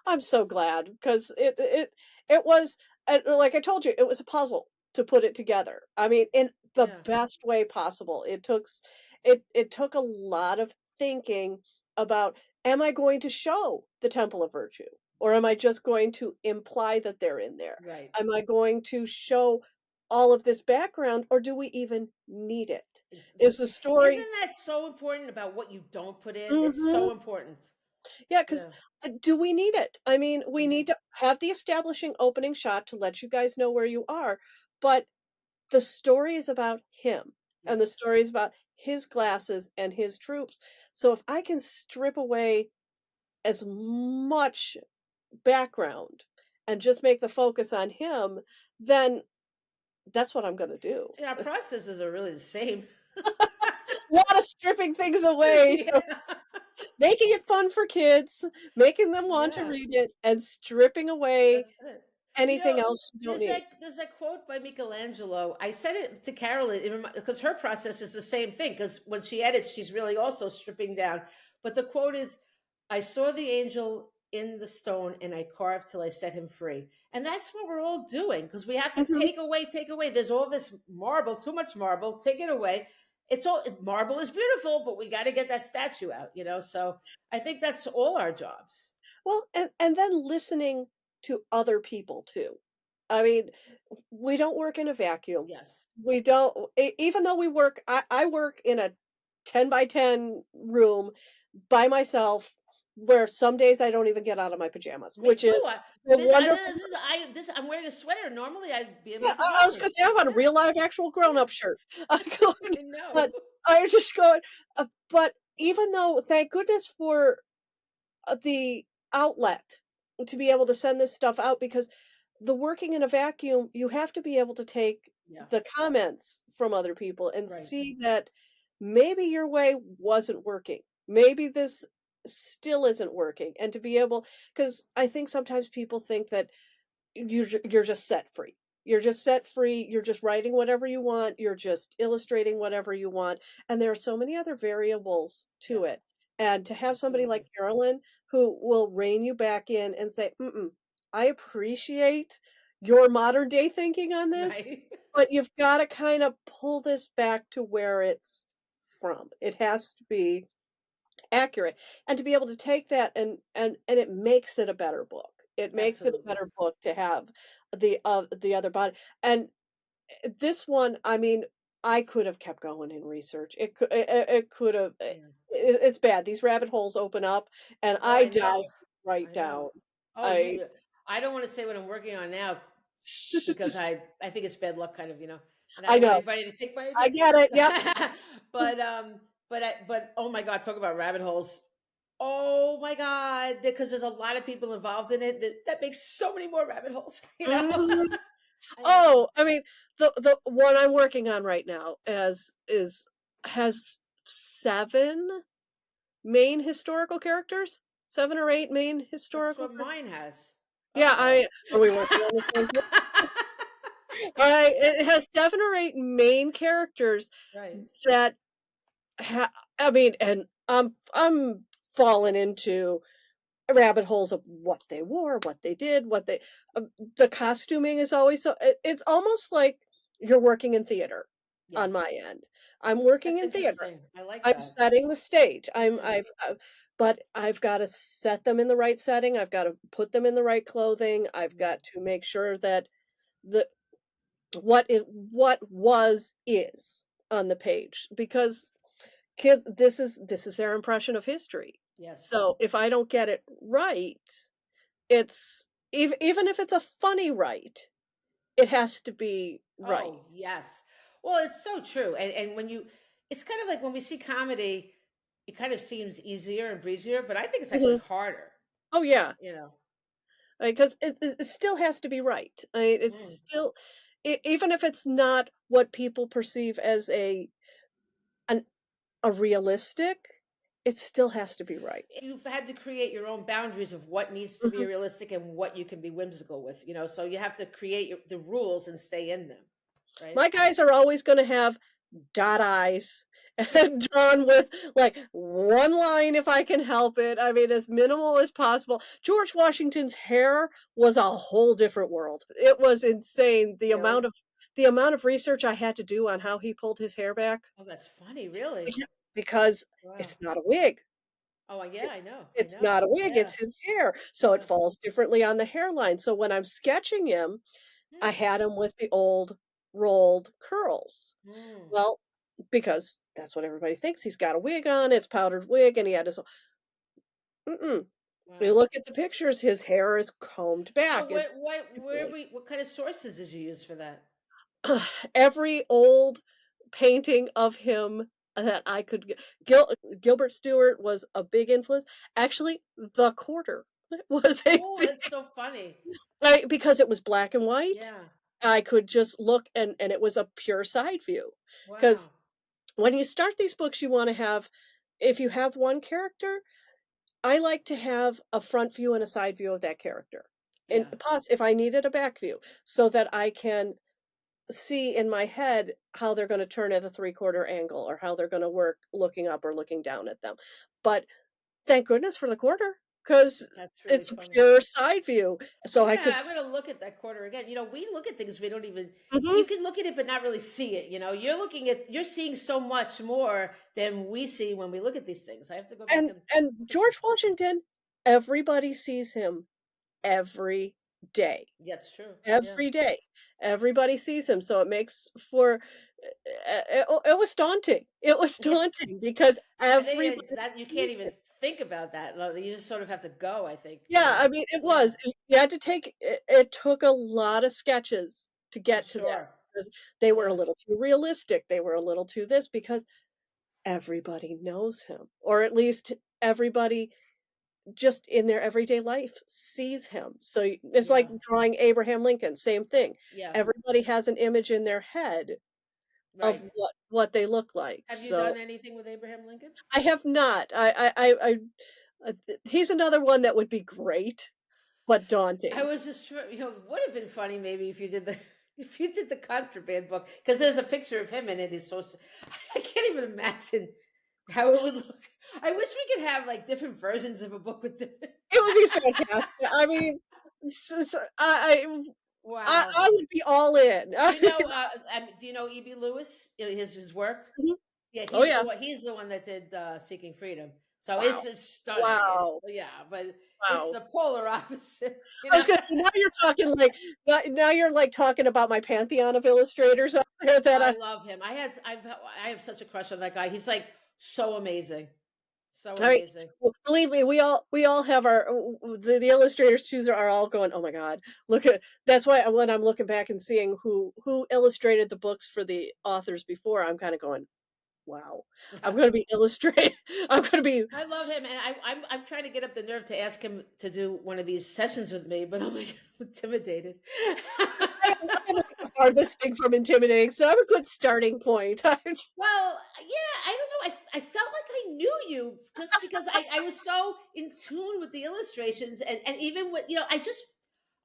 I'm so glad because it was like I told you, it was a puzzle to put it together. I mean, in the Yeah, best way possible. It took a lot of thinking about, am I going to show the temple of virtue, or am I just going to imply that they're in there? right. Am I going to show all of this background, or do we even need it? Is the story? Isn't that so important about what you don't put in? It's so Mhm. important. Yeah, 'cause, Yeah. do we need it? I mean, we Mhm. need to have the establishing opening shot to let you guys know where you are, but the story is about him, and the Yes. story is about his glasses and his troops, so if I can strip away as much background and just make the focus on him, then that's what I'm gonna do. See, our processes are really the same. Lot of stripping things away, Yeah. so making it fun for kids, making them want to Yeah, read it, and stripping away that's it. You anything know, else you don't need. there's that quote by Michelangelo. I said it to Carolyn because her process is the same thing. Because when she edits, she's really also stripping down. But the quote is, "I saw the angel in the stone, and I carved till I set him free." And that's what we're all doing because we have to Mhm. take away, take away. There's all this marble, too much marble. Take it away. Marble is beautiful, but we got to get that statue out. So I think that's all our jobs. Well, and then listening to other people too. I mean, we don't work in a vacuum. Yes. We don't even though I work in a 10 by 10 room by myself where some days I don't even get out of my pajamas, Me which too. is a wonderful. I'm wearing a sweater. Normally, I'd be in my Yeah, I was gonna pajamas. say I'm on a Yeah, real live actual grown-up yeah. shirt. I'm going, I know. but I was just going, but even though thank goodness for the outlet to be able to send this stuff out because the working in a vacuum, you have to be able to take Yeah, the comments from other people and right. see that maybe your way wasn't working. Maybe this still isn't working. And to be able, because I think sometimes people think that you're just set free. You're just set free, you're just writing whatever you want, you're just illustrating whatever you want, and there are so many other variables to Yeah, it. And to have somebody like absolutely. Carolyn who will rein you back in and say, "Mm-mm, I appreciate your modern day thinking on this, Right. but you've gotta kinda pull this back to where it's from. It has to be accurate, and to be able to take that and it makes it a better book. It makes it a Absolutely. better book to have the other body, and this one, I mean, I could have kept going in research. It could have Yeah. it's bad. These rabbit holes open up, and Oh, I I dive know. right I know. down. Oh, I I don't want to say what I'm working on now because I think it's bad luck, kind of, and I I don't want know. anybody to take my I idea. get it, yep. But oh my God, talk about rabbit holes. Oh my God, because there's a lot of people involved in it that makes so many more rabbit holes. Mhm. I know. Oh, I mean, the one I'm working on right now has 7 main historical characters? 7 or 8 main That's historical what char mine has. Yeah, Uh-oh. I are we working on the same thing? I it has 7 or 8 main characters Right. that I mean, and I'm falling into rabbit holes of what they wore, what they did, the costuming is always it's almost like you're working in theater on Yes. my end. I'm working That's in theater. interesting. I like I'm that. setting the stage. Mm, But I've gotta set them in the right setting, I've gotta put them in the right clothing, I've mm. got to make sure that the what was is on the page because this is their impression of history. Yes. So, if I don't get it right, it's even if it's a funny right, it has to be right. Oh, yes. Well, it's so true. And it's kind of like when we see comedy, it kind of seems easier and breezier, but I think it's actually Mhm. harder, Oh, yeah. you know. Because it still has to be right. It's Mm. still even if it's not what people perceive as an a realistic, it still has to be right. You've had to create your own boundaries of what needs to be Mhm. realistic and what you can be whimsical with. So you have to create the rules and stay in them, right? My guys are always gonna have dot eyes, and drawn with like one line if I can help it. I mean, as minimal as possible. George Washington's hair was a whole different world. It was insane Really? the amount of research I had to do on how he pulled his hair back. Oh, that's funny, really. Yeah. Because Wow. it's not a wig. Oh, yeah, I It's know, I it's know. not a wig, Yeah, it's his hair, so it yeah. falls differently on the hairline, so when I'm sketching him, I Hmm, had him with the old rolled curls. mm, Well, because that's what everybody thinks, he's got a wig on, it's powdered wig, and he had his mm-mm. You wow. look at the pictures, his hair is combed So back, it's differently. what kind of sources did you use for that? Every old painting of him that I could Gilbert Stuart was a big influence. Actually, The Quarter was a Oh, big that's so funny. right, because it was black and white. Yeah. I could just look and it was a pure side view. Because Wow. when you start these books, you wanna have if you have one character, I like to have a front view and a side view of that character. And Yeah, if I needed a back view, so that I can see in my head how they're gonna turn at a three-quarter angle or how they're gonna work looking up or looking down at them. But thank goodness for the quarter, because that's really it's a funny. pure side view, so I could Yeah, I'm gonna look at that quarter again. We look at things we don't even mhm, you can look at it but not really see it, you're seeing so much more than we see when we look at these things. I have to go back and and look at George this. Washington, everybody sees him every day. Yeah, it's true. Yeah. Every day. Everybody sees him, so it makes for it was daunting. It was Yeah. daunting because I think everybody that you can't sees him. even think about that. You just sort of have to go, I think, Yeah, I mean, it Yeah, was. You had to take it took a lot of sketches to I'm get to that sure. because they were a Yeah. little too realistic. They were a little too this because everybody knows him, or at least everybody just in their everyday life sees him. So it's like Yeah. drawing Abraham Lincoln, same thing. Yeah. Everybody has an image in their head of Right. what they look like. Have you So done anything with Abraham Lincoln? I have not. He's another one that would be great, but I daunting. was just it would have been funny maybe if you did the if you did the contraband book because there's a picture of him and it is I can't even imagine how it would look. I wish we could have like different versions of a book with different. It would be fantastic. I mean, Wow. I would be all in. I mean, Do you know E.B. Lewis? His work. mhm. Yeah, Oh yeah. he's the one that did Seeking Freedom. So Wow. it's stunning. It's Wow. yeah, but it's Wow. the polar opposite. I was gonna say now you're talking like now you're like talking about my pantheon of illustrators out there that I I love him. I have such a crush on that guy. He's like so amazing. So I mean, amazing. believe me, we all have our the illustrators choose are all going, "Oh my god, look at." That's why when I'm looking back and seeing who illustrated the books for the authors before, I'm kind of going, "Wow, I'm going to be illustrating. I'm going to be." I love him, and I'm trying to get up the nerve to ask him to do one of these sessions with me, but I'm like I'm intimidated. I'm like the farthest thing from intimidating, so I'm a good starting point. Well, yeah, I don't know. I felt like I knew you just because I was so in tune with the illustrations and even with, I just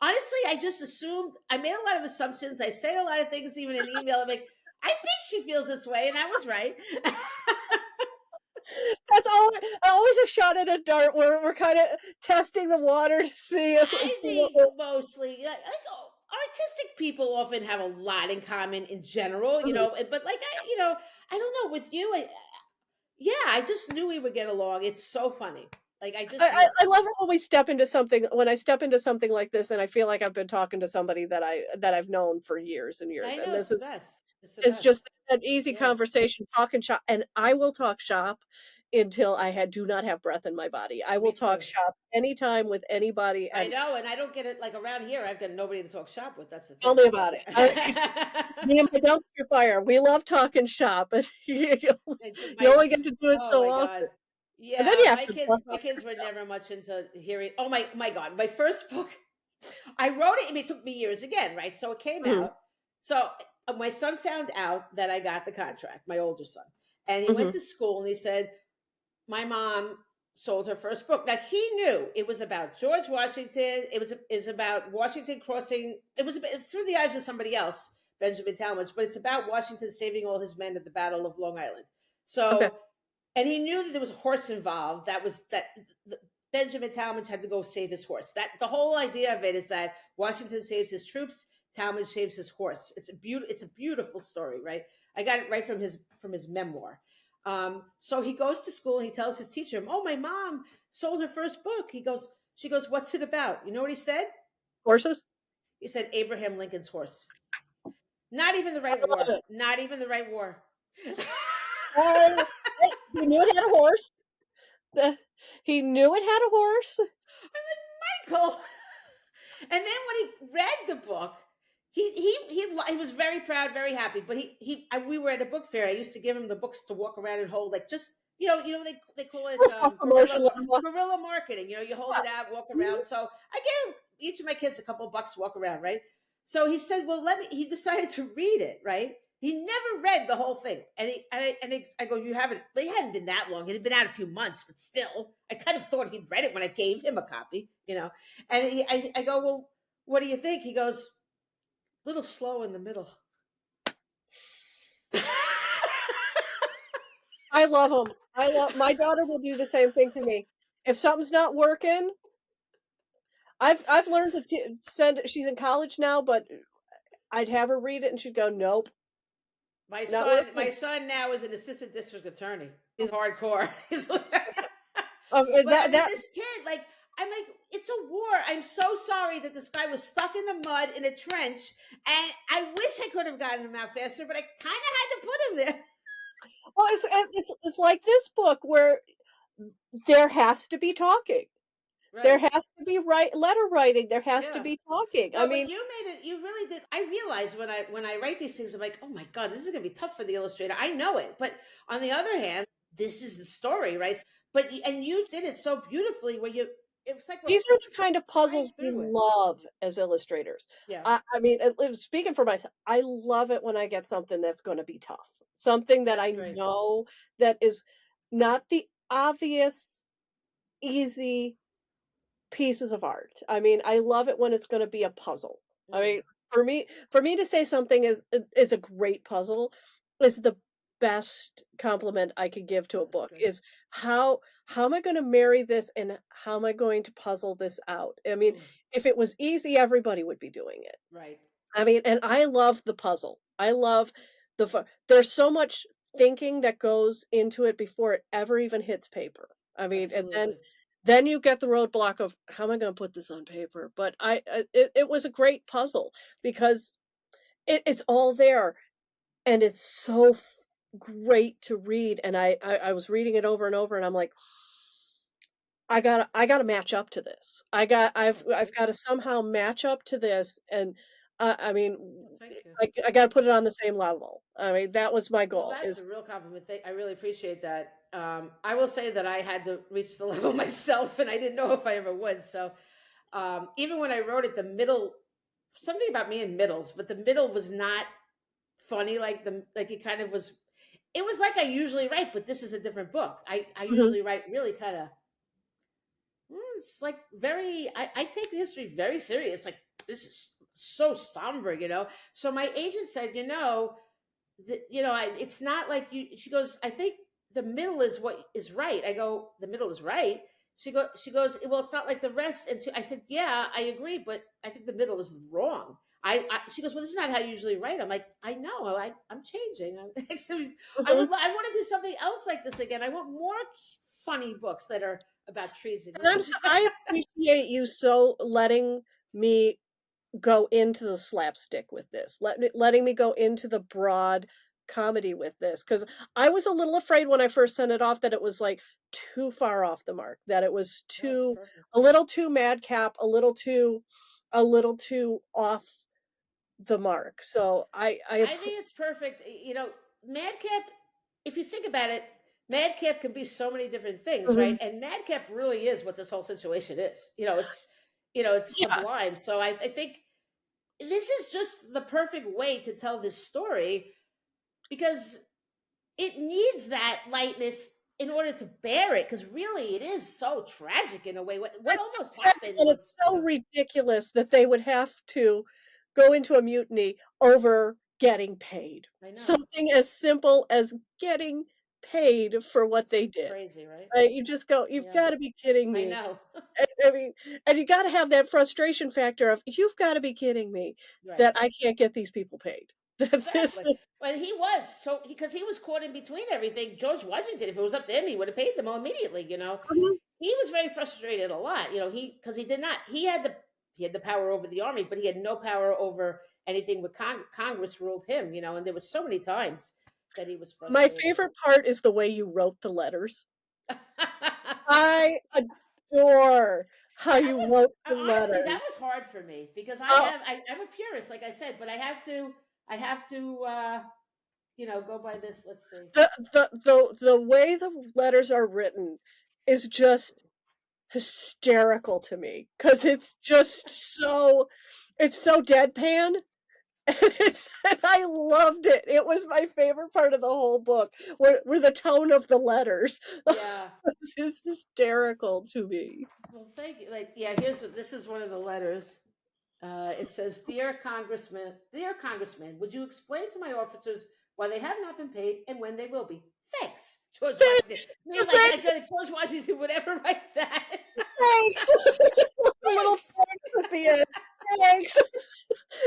honestly, I just assumed I made a lot of assumptions. I say a lot of things, even in email. I'm like, I think she feels this way, and I was right. That's always a shot at a dart where we're kind of testing the water to see I see what think mostly artistic people often have a lot in common in general, Mhm. but like I don't know with you. Yeah, I just knew we would get along. It's so funny. Like I just knew. I love it when we step into something when I step into something like this and I feel like I've been talking to somebody that I've known for years and years. I And know it's this the is best. It's the it's just best. an easy Yeah, conversation, talking shop, and I will talk shop until do not have breath in my body. I will me talk too. shop anytime with anybody I and know, and I don't get it like around here. I've got nobody to talk shop with. That's the tell thing. me So about it. yeah, Me and my dumpster fire, we love talking shop, but you my only get to do it oh so my often. god, And then yeah. you have My to kids, talk my kids were never much into hearing. Oh my god, my first book. I wrote it. I mean, it took me years again, right? So it came mhm, out. So my son found out that I got the contract. My older son, and he went mhm, to school and he said, my mom sold her first book. Now he knew it was about George Washington. It was about Washington crossing. It was through the eyes of somebody else, Benjamin Talmadge, but it's about Washington saving all his men at the Battle of Long Island. Okay. So, and he knew that there was a horse involved. That was that Benjamin Talmadge had to go save his horse. That the whole idea of it is that Washington saves his troops, Talmadge saves his horse. It's a beautiful story, right? I got it right from his memoir. So he goes to school and he tells his teacher, "Oh, my mom sold her first book." She goes, "What's it about?" You know what he said? Horses? He said Abraham Lincoln's horse. Not even the I right love war. it. Not even the right war. Hey, he knew it had a horse. The he knew it had a horse. Michael. And then when he read the book, he was very proud, very happy. But we were at a book fair. I used to give him the books to walk around and hold, like just they call it A self-promotion little one. guerrilla marketing. You hold it out, walk Mhm. around. So I gave each of my kids a couple of bucks to walk around, right? So he said, "Well, let me." He decided to read it, right? He never read the whole thing, I go, "You haven't?" But it hadn't been that long. It had been out a few months, but still, I kind of thought he'd read it when I gave him a copy. And I go, "Well, what do you think?" He goes, "A little slow in the middle." I love them. I love my daughter will do the same thing to me. If something's not working, I've learned to send she's in college now, but I'd have her read it and she'd go, "Nope, not My working." son now is an assistant district attorney. He's hardcore. But I mean, That this kid, like, I'm like, it's a war. I'm so sorry that this guy was stuck in the mud in a trench, and I wish I could have gotten him out faster, but I kind of had to put him there. well, it's like this book where there has to be talking. There Right. has to be letter writing. There has to Yeah. be talking. I No, but mean, you made it. You really did. I realize when I write these things, I'm like, oh my god, this is gonna be tough for the illustrator. I know it, but on the other hand, this is the story, right? But and you did it so beautifully. Where you, it was like we're these are the kind of flying puzzles we through it. love as illustrators. Yeah, I mean, speaking for myself, I love it when I get something that's going to be tough, something that that's I great. know that is not the obvious, easy pieces of art. I mean, I love it when it's gonna be a puzzle. I Mm, mean, for me to say something is a great puzzle is the best compliment I could give to a that's book, good. is how am I gonna marry this and how am I going to puzzle this out? I mean, Mm, if it was easy, everybody would be doing it. right. I mean, and I love the puzzle. I love there's so much thinking that goes into it before it ever even hits paper. I mean, and Absolutely. then you get the roadblock of how am I going to put this on paper? But it was a great puzzle because it's all there and it's so great to read. And I was reading it over and over, and I'm like, I gotta match up to this. I've Okay. gotta somehow match up to this, and, I mean, Well, thank you. I gotta put it on the same level. I mean, that was my Well, goal that's is a real compliment. I really appreciate that. I will say that I had to reach the level myself, and I didn't know if I ever would. So, even when I wrote it, the middle, something about me in middles, but the middle was not funny like it kind of was. It was like I usually write, but this is a different book. I Mhm, usually write really kind of. It's like very. I take the history very serious. Like this is so somber. So my agent said, it's not like you. She goes, I think the middle is what is right. I go, the middle is right. She goes, well, it's not like the rest. And I said, yeah, I agree, but I think the middle is wrong. She goes, well, this is not how you usually write. I'm like, I know, I'm changing. mhm. I want to do something else like this again. I want more funny books that are about treason. And I appreciate you so letting me go into the slapstick with this, letting me go into the broad comedy with this, because I was a little afraid when I first sent it off that it was, like, too far off the mark, that it was No, it's too perfect. a little too madcap, a little too off the mark, so I I appr think it's perfect. Madcap, if you think about it, Madcap can be so many different things, right? Mhm. And Madcap really is what this whole situation is. It's Yeah, sublime. So I think this is just the perfect way to tell this story because it needs that lightness in order to bear it. Because really, it is so tragic in a way. What it's almost so tragic happened and it's was, so ridiculous that they would have to go into a mutiny over getting paid. I know. Something as simple as getting paid for what It's they did. crazy, right? You just go, "You've Yeah, gotta be kidding I me." know. I mean, and you gotta have that frustration factor of, "You've gotta be kidding me Right. that I can't get these people paid." That this Exactly. is But he was so because he was caught in between everything. George Washington, if it was up to him, he would have paid them all immediately. Mhm. He was very frustrated a lot. He because he did not. He had the power over the army, but he had no power over anything. With Congress ruled him. And there was so many times that he was My frustrated. favorite part is the way you wrote the letters. I adore how That you was wrote the honestly letters. that was hard for me because Oh, I'm a purist, like I said, but I have to go by this. Let's see. the way the letters are written is just hysterical to me because it's just it's so deadpan. And I loved it. It was my favorite part of the whole book, were the tone of the letters. Yeah. It's hysterical to me. Well, thank you. Like, yeah, this is one of the letters. It says, Dear Congressman, would you explain to my officers why they have not been paid and when they will be? Thanks, George Washington. Thanks. I mean, like, Thanks. George Washington would ever write that. Thanks. Just a little Thanks. thanks at the end. Thanks.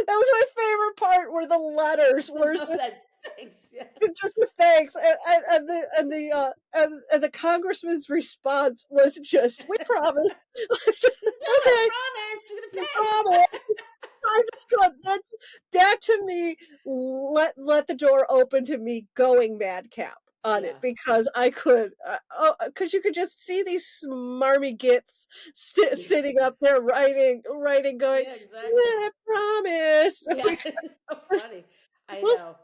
That was my favorite part were the letters, I were love that. Thanks. Yeah. just the thanks, and the congressman's response was just, "We promise." We can do it. Okay, Promise. We're we gonna pay. promise. I just got that to me let the door open to me going madcap on it Yeah. because I could, because you could just see these smarmy gits Yeah. sitting up there writing, going, Yeah. Exactly. "Yeah, promise. Yeah. It's so funny. I We'll know.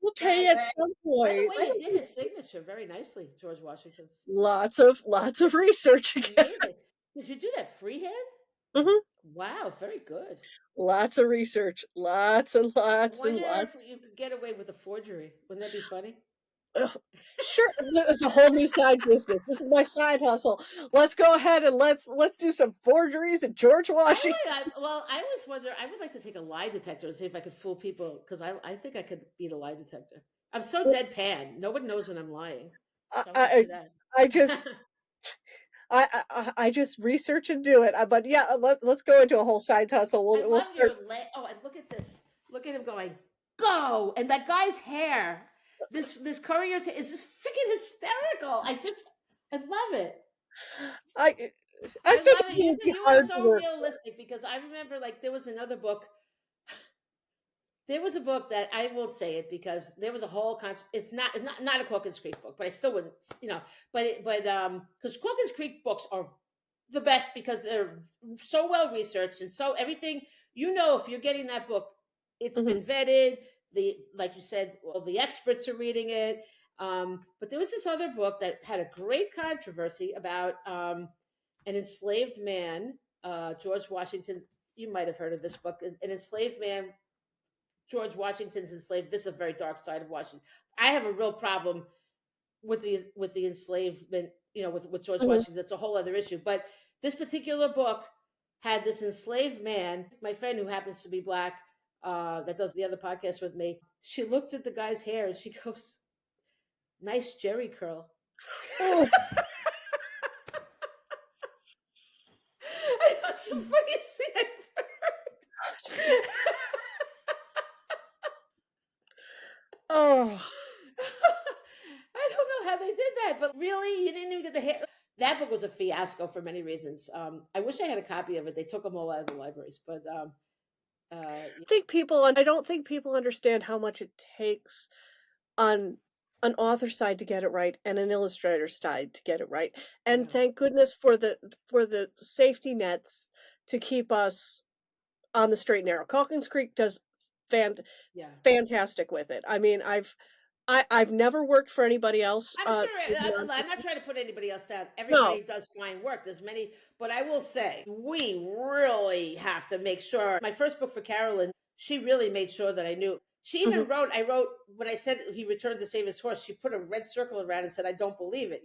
we'll pay That. at some By the point." way, he did his signature very nicely, George Washington's. Lots of research again. Amazing. Did you do that freehand? Mhm. Wow, very good. Lots of research, lots and I lots and wonder if lots. you could get away with a forgery. Wouldn't that be funny? Ugh, sure, it's a whole new side business. This is my side hustle. Let's go ahead and let's do some forgeries of George Washington. I always wonder. I would like to take a lie detector and see if I could fool people because I think I could beat a lie detector. I'm so deadpan. No one knows when I'm lying, I so I want to I do that. I just I just research and do it. But yeah, let's go into a whole side hustle. I We'll love start. your oh, and look at this. Look at him going, go! And that guy's hair. This courier's hair is just freaking hysterical. I love it. I I I think love it's it. gonna be You are hard to so work. realistic because I remember like there was another book. There was a book that I won't say it because there was a whole it's not a Corkins Creek book, but I still wouldn't but because Corkins Creek books are the best because they're so well researched and so everything if you're getting that book, it's Mhm, been vetted. The like you said, all the experts are reading it. But there was this other book that had a great controversy about an enslaved man, George Washington. You might have heard of this book, an enslaved man. George Washington's enslaved. This is a very dark side of Washington. I have a real problem with the enslavement, with George mhm. Washington. That's a whole other issue. But this particular book had this enslaved man, my friend who happens to be black, that does the other podcast with me. She looked at the guy's hair and she goes, "Nice Jerry curl." Oh, It was the funniest thing I've heard. oh. I don't know how they did that, but really, you didn't even get the hair. That book was a fiasco for many reasons. I wish I had a copy of it. They took them all out of the libraries, but I don't think people understand how much it takes on an author side to get it right and an illustrator side to get it right. And yeah, thank goodness for the safety nets to keep us on the straight and narrow. Calkins Creek does fan yeah. fantastic with it. I mean, I've never worked for anybody else I'm sure. with I'm not nonfiction. trying to put anybody else down. No. Everybody does fine work. There's many, but I will say we really have to make sure. My first book for Carolyn, she really made sure that I knew. She Mhm. even wrote. I wrote when I said he returned to save his horse. She put a red circle around and said, "I don't believe it."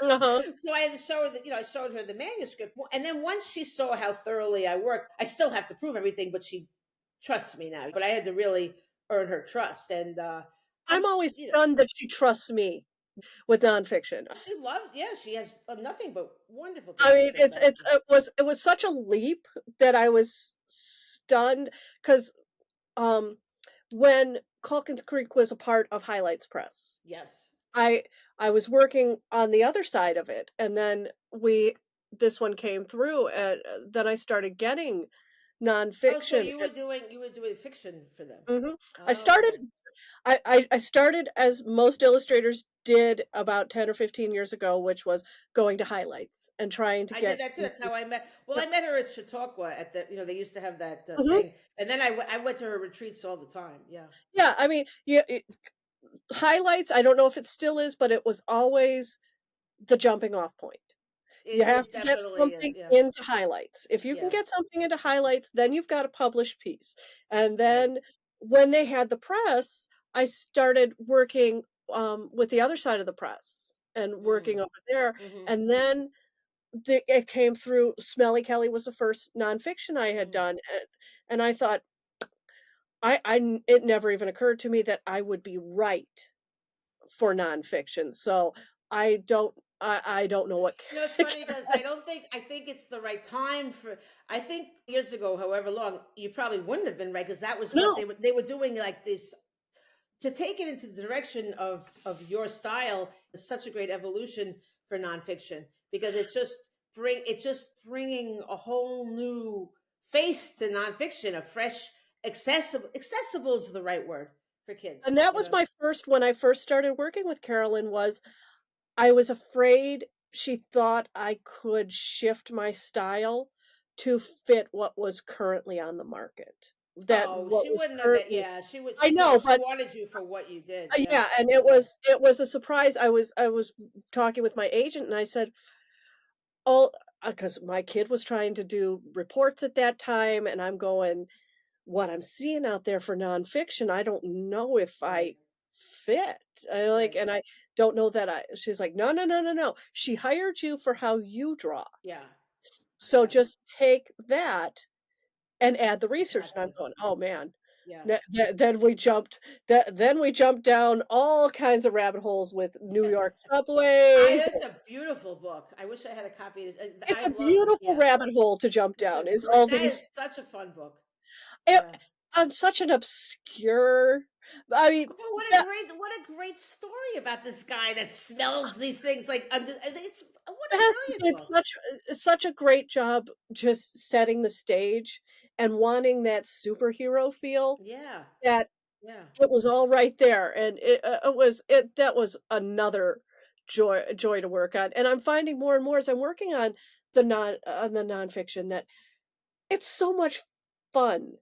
Uh-huh. So I had to show her that, I showed her the manuscript. And then once she saw how thoroughly I worked, I still have to prove everything, but she trusts me now. But I had to really earn her trust. And I'm always you know, stunned that she trusts me with nonfiction. she loves. Yeah, she has nothing but wonderful I things to mean, say about you. it was such a leap that I was stunned 'cause, um, when Calkins Creek was a part of Highlights Press, Yes. I I was working on the other side of it, and then we this one came through, and, then I started getting Oh, so nonfiction you were doing fiction for them. mhm. I Oh, started okay. I started as most illustrators did about 10 or 15 years ago, which was going to highlights and trying to I did get that too. That's how pieces. I met. Well, Yep. I met her at Chautauqua at the. They used to have that Mhm. thing, and then I went to her retreats all the time. Yeah, Yeah, I mean, yeah, highlights, I don't know if it still is, but it was always the jumping off point. You have it to get definitely is. something Yeah, into highlights. If you can yeah. get something into highlights, then you've got a published piece. And Right. then when they had the press, I started working, with the other side of the press and working Mm. over there. Mm-hmm. And then it came through. Smelly Kelly was the first nonfiction I had Mm. done. And I thought, it never even occurred to me that I would be right for nonfiction. So I don't know what It's funny because I think it's the right time for. I think years ago, however long, you probably wouldn't have been right because that was what no. they were doing like this to take it into the direction of your style is such a great evolution for nonfiction because it's just bringing a whole new face to nonfiction, a fresh accessible is the right word for And kids, that was my first when I first started working with Carolyn was I was afraid she thought I could shift my style to fit what was currently on the market. That Oh, what she was wouldn't have it. currently Yeah, she would. I She no, know, she but wanted you for what you did. Yeah, yeah, and yeah, it was a surprise. I was talking with my agent and I said, "Oh," because my kid was trying to do reports at that time, and I'm going, "What I'm seeing out there for nonfiction, I don't know if right, I fit." right. And I don't know that I she's like, "No, no, no, no, no. She hired you for how you draw. Yeah, So yeah, just take that and add the research." And I'm exactly. going, "Oh, man." Yeah. Then we jumped down all kinds of rabbit holes with New York I subways. It's a beautiful book. I wish I had a copy. It's I a love beautiful yeah. rabbit hole to jump It's a down, is great all that is these such a fun book. eh, Yeah. on such an obscure I mean, But yeah, what a great story about this guy that smells these things like under it's what a Beth brilliant did book. such a great job just setting the stage and wanting that superhero feel Yeah. that Yeah. it was all right there, and it that was another joy to work on, and I'm finding more and more as I'm working on the nonfiction that it's so much fun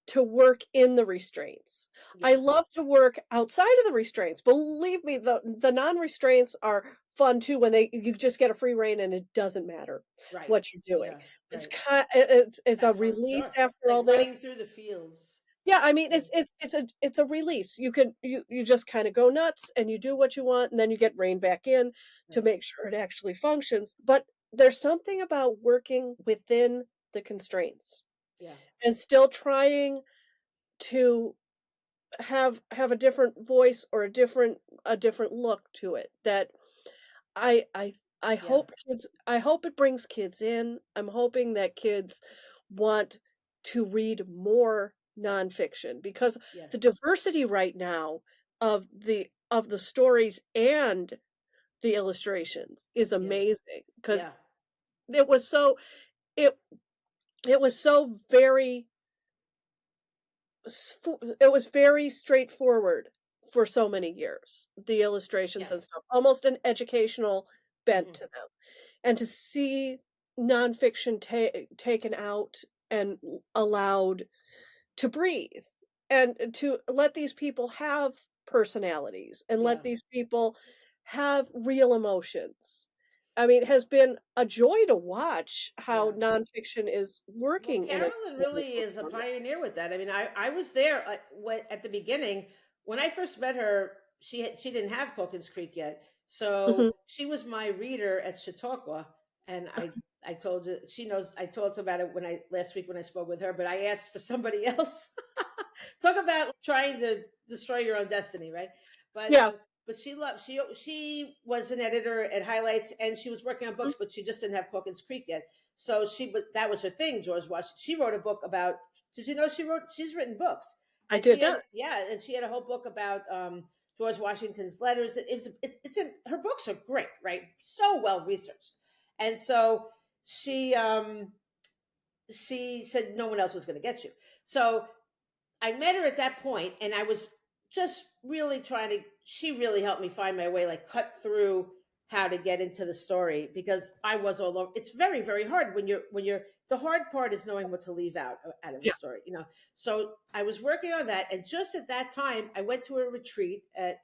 to work in the restraints. I Yeah. love to work outside of the restraints. Believe me, the non-restraints are fun too when they you just get a free rein and it doesn't matter Right. what you're doing. Yeah. Right. It's a That's fun. release Sure. after Like all running this. through the fields. Yeah, I mean Yeah. it's a release. You just kind of go nuts and you do what you want and then you get reined back in to Right. make sure it actually functions. But there's something about working within the constraints Yeah. and still trying to have a different voice or a different look to it that I I Yeah. I hope it brings kids in. I'm hoping that kids want to read more nonfiction because the Yes. diversity right now of the stories and the illustrations is Yeah. amazing because Yeah. it was so it it was so very it was very straightforward for so many years, the illustrations and Yes. stuff, almost an educational bent Hmm. to them. And to see nonfiction taken out and allowed to breathe and to let these people have personalities and let Yeah. these people have real emotions. I mean, it has been a joy to watch how Yeah. nonfiction is Well, working Carolyn in its really is a genre. pioneer with that. I mean, I was there at the beginning when I first met her. She didn't have Calkins Creek yet, Mhm. so she was my reader at Chautauqua. And I told her she knows. I told her about it when I last week when I spoke with her. But I asked for somebody else, Talk about trying to destroy your own destiny, right? But Yeah. she loved she was an editor at Highlights, and she was working on Mhm. books, but she just didn't have Corkins Creek yet. So that was her thing. George Washington. She wrote a book about. Did you know she's written books, I and did she had not. yeah, and she had a whole book about George Washington's letters. It's in her books are great, right? So well researched, and so she she said no one else was going to get you. So I met her at that point, and I was just really trying to. She really helped me find my way, like cut through how to get into the story because I was all over. It's very, very hard when you're. The hard part is knowing what to leave out of the Yeah. story, you know. So I was working on that, and just at that time, I went to a retreat at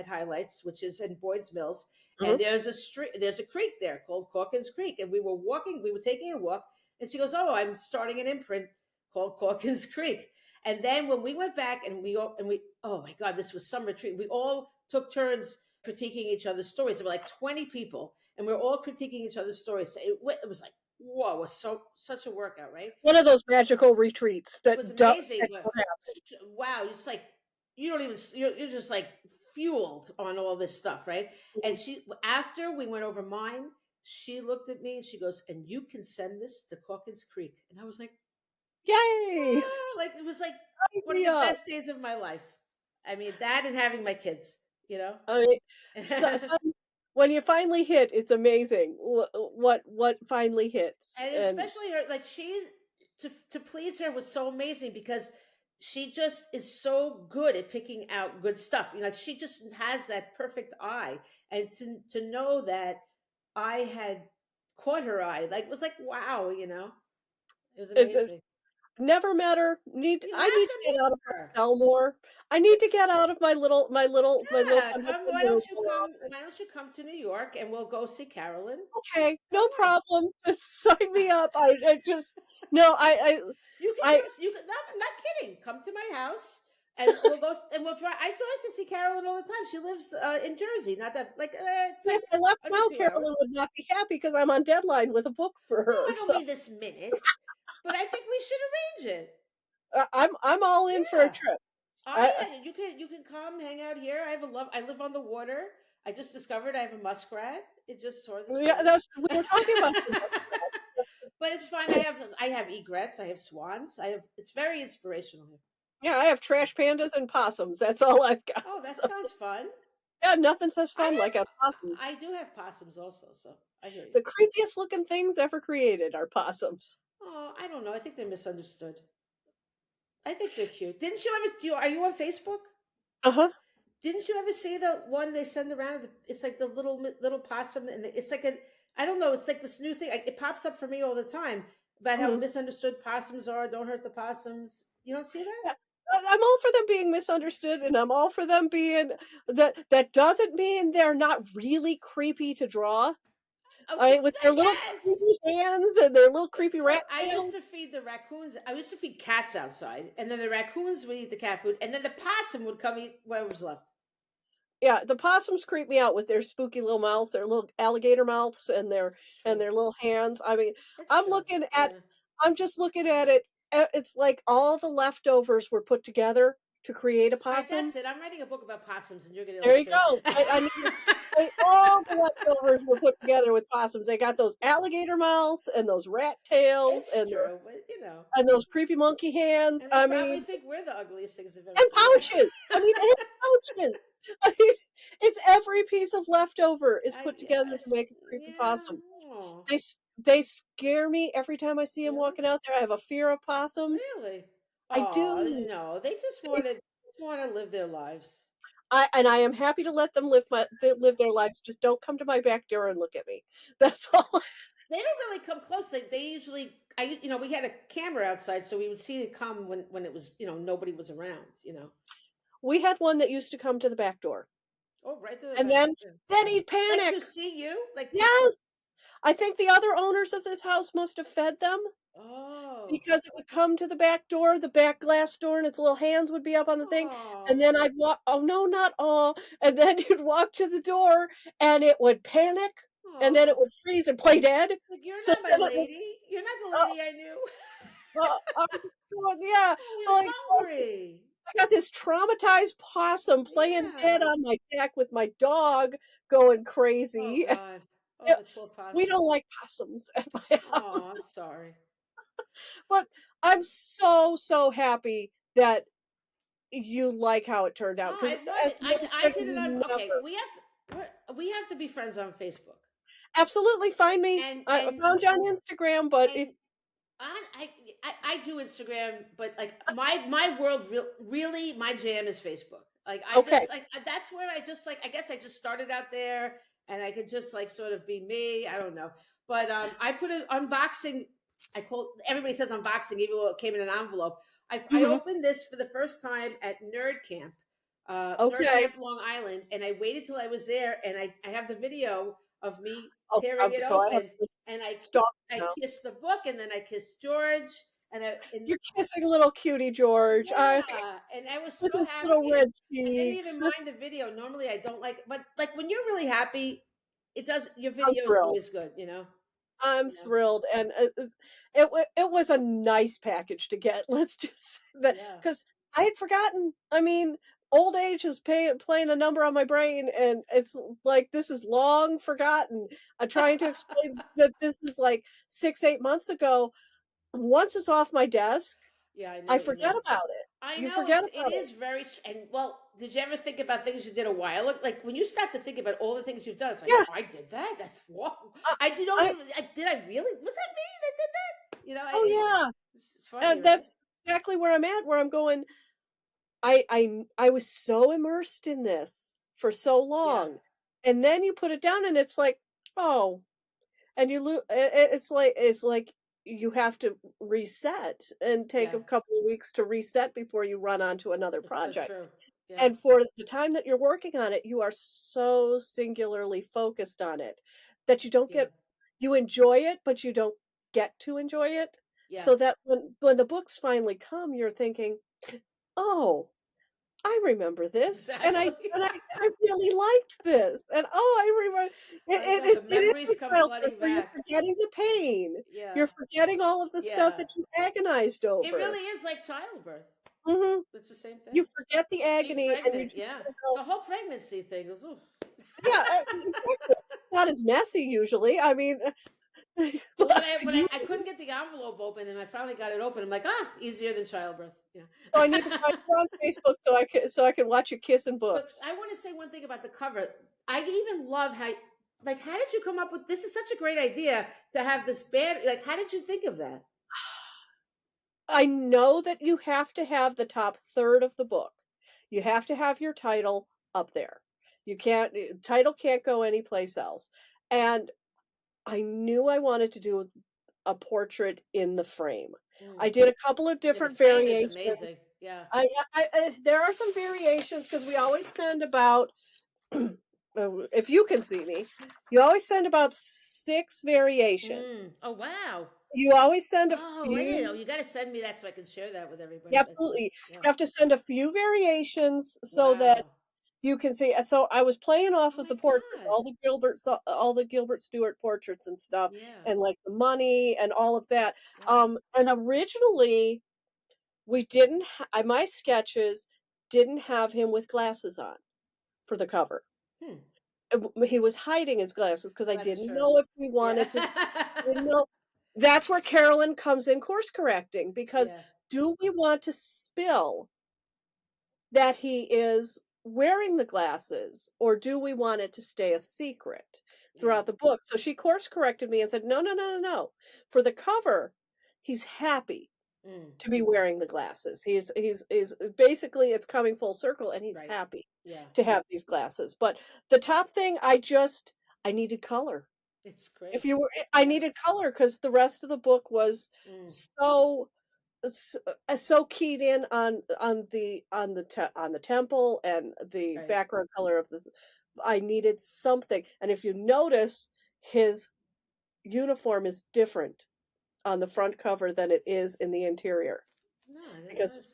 Highlights, which is in Boyd's Mills, and Mhm. there's a creek there called Corkins Creek, and we were taking a walk, and she goes, "Oh, I'm starting an imprint called Corkins Creek." And then when we went back and we oh my god, this was some retreat. We all took turns critiquing each other's stories. There were like 20 people, and we were all critiquing each other's stories. So it was like whoa, it was such a workout, right? One of those magical retreats It that was do amazing, that's but what happened. wow, it's like you don't even you're just like fueled on all this stuff, right? And Mhm. she after we went over mine, she looked at me and she goes, "And you can send this to Corkins Creek," and I was like. Yay! Like it was like Sign one of me the up. best days of my life. I mean, that and having my kids, you know. I mean, And when you finally hit, it's amazing what finally hits, and especially her, like she's to please her was so amazing because she just is so good at picking out good stuff. You know, like she just has that perfect eye, and to know that I had caught her eye, like was like wow, you know, it was it's amazing. never met her. You I have need to to get meet out of my her. cell more. I need to get out of my little Yeah, 10 by come. 10 Why room don't you more come? often. Why don't you come to New York and we'll go see Carolyn? Okay, Come no on. problem. Just sign me up. I just no, You can I come. You can. I'm not kidding. Come to my house and we'll go and we'll try. I drive to see Carolyn all the time. She lives in Jersey. Not that like it's like if I left under now, 2 hours. Carolyn would not be happy because I'm on deadline with a book for No, her. I don't So mean this minute, but I think we should arrange it. I'm all in for a Yeah, trip. I you can come hang out here. I have a love. I live on the water. I just discovered I have a muskrat. It just tore the yeah, stone. that's we were talking about your muskrat. But it's fine. I have egrets. I have swans. I have. It's very inspirational here. Yeah, I have trash pandas and possums. That's all I've got. Oh, that So, sounds fun. yeah, nothing says I fun like a possum. have. I do have possums also. So I hear you. The creepiest looking things ever created are possums. Oh, I don't know. I think they're misunderstood. I think they're cute. Didn't you ever? Are you on Facebook? Uh-huh. Didn't you ever see the one they send around? It's like the little possum, and it's like a. I don't know. It's like this new thing. It pops up for me all the time about how Mhm. misunderstood possums are. Don't hurt the possums. You don't see that? Yeah. I'm all for them being misunderstood, and I'm all for them being that doesn't mean they're not really creepy to draw. Okay, With I their little guess. creepy hands and their little It's creepy so rat I used tails. to feed the raccoons. I used to feed cats outside, and then the raccoons would eat the cat food, and then the possum would come eat whatever was left. Yeah, the possums creep me out with their spooky little mouths, their little alligator mouths, It's and true. their little hands. I mean, It's I'm true. looking at Yeah. I'm just looking at it. It's like all the leftovers were put together to create a All right, possum. that's it. I'm writing a book about possums, and you're going to There you illustrate. go. I mean, all the leftovers were put together with possums. They got those alligator mouths and those rat tails It's true, but and those creepy monkey hands. and they I probably mean, think we're the ugliest things they've ever and seen. pouches. I mean, and pouches. I mean, it's every piece of leftover is put together to Yes, make a creepy yeah. possum. Oh, They scare me every time I see them yeah. walking out there. I have a fear of possums. Really? I Oh do. no, they just want to live their lives. I am happy to let them live their lives. Just don't come to my back door and look at me. That's all. They don't really come close. They usually, we had a camera outside, so we would see it come when it was, nobody was around. We had one that used to come to the back door, Oh, right there, and back then there. then he'd Like to panic. see you, like to. Yes, I think the other owners of this house must have fed them Oh, because it would come to the back door, the back glass door, and its little hands would be up on the thing, and oh, then I'd walk. Oh no, not all. And then you'd walk to the door, and it would panic, and then it oh. would freeze and play dead. Like you're So not my then it would, lady. You're not the oh, lady I knew. I'm going, yeah, Oh, he was like, hungry. I got this traumatized possum playing dead Yeah. on my deck with my dog going Oh crazy. God. Oh, Yeah, the poor we possum. don't like possums at my house, Oh, I'm sorry. but I'm so, so happy that you like how it turned out Oh, because I love as it. an I illustrator, did it you on. Okay, never we have to be friends on Facebook, absolutely find me. and I found you on Instagram, but and I do Instagram, but like my world really my jam is Facebook. Like I okay. just like that's where I just like I guess I just started out there and I could just like sort of be me. I don't know, but I put an unboxing. I call everybody says unboxing, even though it came in an envelope. I Mhm. opened this for the first time at Nerd Okay. Camp Long Island, and I waited till I was there, and I have the video of me Oh, tearing it so I have open, to and stalk I you now. kissed the book, and then I kissed George, and You're kissing little cutie George. I yeah, and I was with so his little happy, and red I didn't cheeks. even mind the video. Normally, I don't like, but like when you're really happy, it does. Your I'm video is thrilled. always good, I'm you know. thrilled, and it was a nice package to get. Let's just say that Yeah. because I had forgotten. I mean, old age is playing a number on my brain, and it's like this is long forgotten. I'm trying to explain that this is like 6, 8 months ago. Once it's off my desk, Yeah, I know I what you forget mean. about it. I You know forget it about it. is very and well. Did you ever think about things you did a while ago? Like when you start to think about all the things you've done, it's like, Yeah, oh, I did that. That's whoa. I, I do don't I even. Did I really? Was that me that did that? oh yeah, It's funny, right? that's exactly where I'm at. Where I'm going. I was so immersed in this for so Yeah, long, and then you put it down, and it's like, oh, and it's like you have to reset and take yeah. a couple of weeks to reset before you run on to another It's so project. true. Yeah, And for the time that you're working on it, you are so singularly focused on it that yeah, you enjoy it, but you don't get to enjoy it. yeah. So that when the books finally come, you're thinking, "Oh, I remember this, Exactly. and I really liked this, and, oh, I remember." I know the It is memories like come childbirth flooding where you're back. forgetting the pain. Yeah, You're forgetting all of the stuff yeah. that you agonized It over. really is like childbirth. Mhm. It's the same You thing. forget the Being agony, and you pregnant. just Yeah, wanna go, the whole pregnancy thing is. Oof. yeah, exactly. Not as messy usually, I mean, Well, but when I usually couldn't get the envelope open, and I finally got it open, I'm like, easier than childbirth. Yeah. so I need to find you on Facebook so I can watch you kissing But books. I want to say one thing about the cover. I even love how, like, how did you come up with this? Is such a great idea to have this band. Like, how did you think of that? I know that you have to have the top third of the book. You have to have your title up there. You can't title can't go anyplace else. And I knew I wanted to do a portrait in the frame. I Mm. did a couple of Yeah, the different frame is variations. amazing. Yeah. There are some variations because we always send about if you can see me, you always send about 6 variations. Mm. Oh wow. You always send a Oh, I didn't know. few. You got to send me that so I can share that with everybody. That's Absolutely. yeah. You have to send a few variations so that Wow. you can see so I was playing off Oh of my the portraits, god. all the Gilbert Stuart portraits and stuff, Yeah. and, like, the money and all of that. Wow. And originally, we didn't ha my sketches didn't have him with glasses on for the cover. Hmm. He was hiding his glasses because Oh, I that's didn't true. know if we wanted to didn't Yeah. know. That's where Carolyn comes in course correcting because Yeah. do we want to spill that he is wearing the glasses, or do we want it to stay a secret Yeah. throughout the book? So she course corrected me and said, "No, no, no, no, no. For the cover, he's happy Mm. to be wearing the glasses. He's basically it's coming full circle and he's Right. happy Yeah. to have these glasses. But the top thing, I needed color. It's If great. you were I Yeah. needed color because the rest of the book was Mm. so so keyed in on the temple and the Right. background color of the I needed something. And if you notice, his uniform is different on the front cover than it is in the interior No, I didn't because notice that. the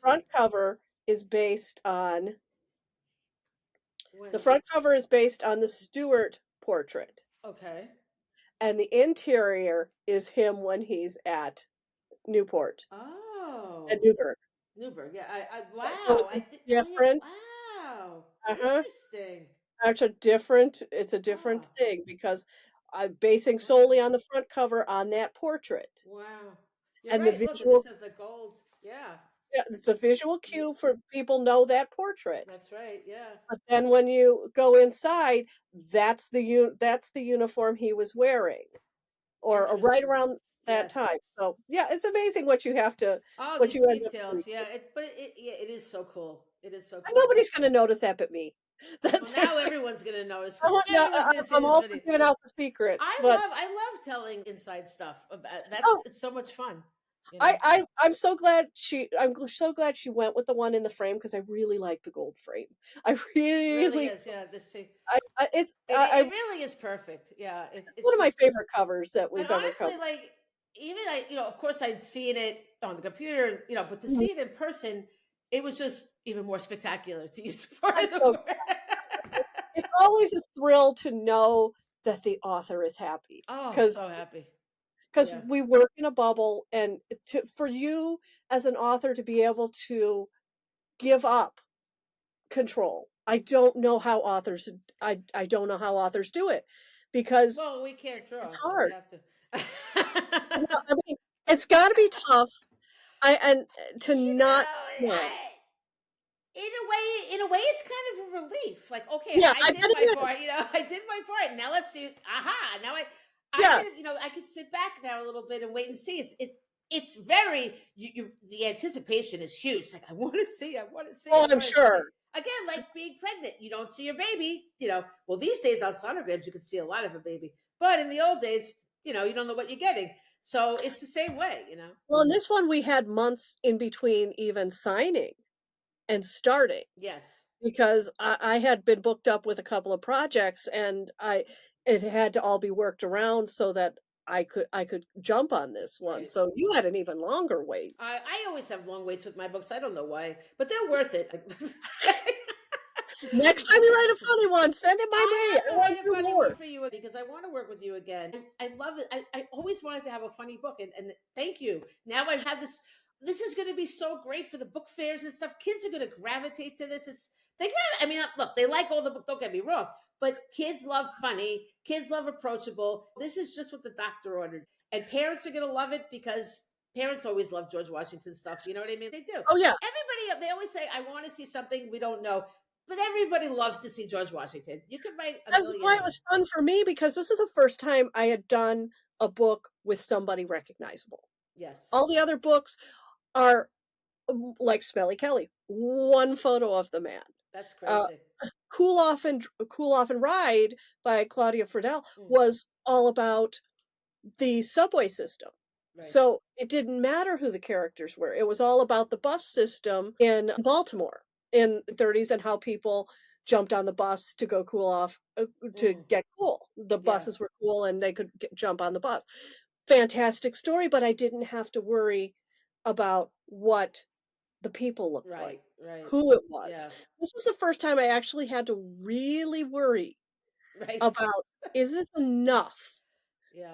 When? front cover is based on the Stewart portrait Okay. and the interior is him when he's at Newport at Oh, Newburgh. Newberg. Yeah. So Wow. it's I a did. Oh, yeah. different Wow. uh-huh. Interesting. It's a different Oh, thing because I'm basing wow. solely on the front cover on that portrait. Wow. You're And the right. Look, and this visual has the gold. Yeah. yeah, it's a visual You, cue for people know that portrait. that's right. Yeah. But then when you go inside, that's the uniform he was wearing or right Interesting. around that Yes. time. So, yeah, it's amazing what you have to Oh, what these you end up details. Yeah. reading. Yeah, it is so cool. It is so And cool. nobody's gonna notice that but me. Well, now That's everyone's gonna notice because no, everyone's gonna see I'm this all for video. giving out the secrets, but I love telling inside stuff about oh, it's so much fun, you I know. I I'm so glad so glad she went with the one in the frame because I really like the gold frame. I It really really is. Yeah, this see, I it's it really is perfect. Yeah, it's one of my it's favorite covers that and we've ever honestly, covered. like even I, of course, I'd seen it on the computer, but to Mhm. see it in person, it was just even more spectacular. To use part I'm of the so word. it's always a thrill to know that the author is happy Oh, so because happy. Yeah. we work in a bubble, and for you as an author to be able to give up control. I don't know how authors do it because Well, we can't it's draw, so we hard. have to. Well, I mean, it's gotta be tough. I and to not know. In a way it's kind of a relief, like, okay, Yeah, I I did bet my it is. part, I did my part, now let's see, aha, now I Yeah. can, I could sit back now a little bit and wait and see. It's very, the anticipation is huge. It's like, I want to see, Oh, I I'm want to sure. see again, like being pregnant, you don't see your baby, well, these days on sonograms you can see a lot of a baby, but in the old days, you don't know what you're getting, so it's the same way. Well, in this one, we had months in between even signing and starting. Yes. Because I had been booked up with a couple of projects and it had to all be worked around so that I could jump on this one. Right. So you had an even longer wait. I always have long waits with my books. I don't know why, but they're worth it. Next time you write a funny one, send it my I way. have I to want write a to do funny one more. for you because I want to work with you again. I love it. I always wanted to have a funny book, and thank you. Now I have this. This is going to be so great for the book fairs and stuff. Kids are going to gravitate to this. I mean, look, they like all the book. Don't get me wrong, but kids love funny. Kids love approachable. This is just what the doctor ordered, and parents are going to love it because parents always love George Washington stuff. You know what I mean? They do. Oh yeah, Everybody, they always say, "I want to see something we don't know." But everybody loves to see George Washington. You could write a that's million why of it them. was fun for me because this is the first time I had done a book with somebody recognizable. Yes, All the other books are like Smelly Kelly, one photo of the man. that's Uh, crazy. Cool Off and Ride by Claudia Friedel Mm, was all about the subway system. right. So it didn't matter who the characters were. It was all about the bus system in Baltimore in the 30s and how people jumped on the bus to go cool off to Mm, get cool. The yeah. buses were cool and they could jump on the bus. Fantastic story, but I didn't have to worry about what the people looked like, Right. Right. who it was. Yeah. This is the first time I actually had to really worry Right. about, is this enough Yeah.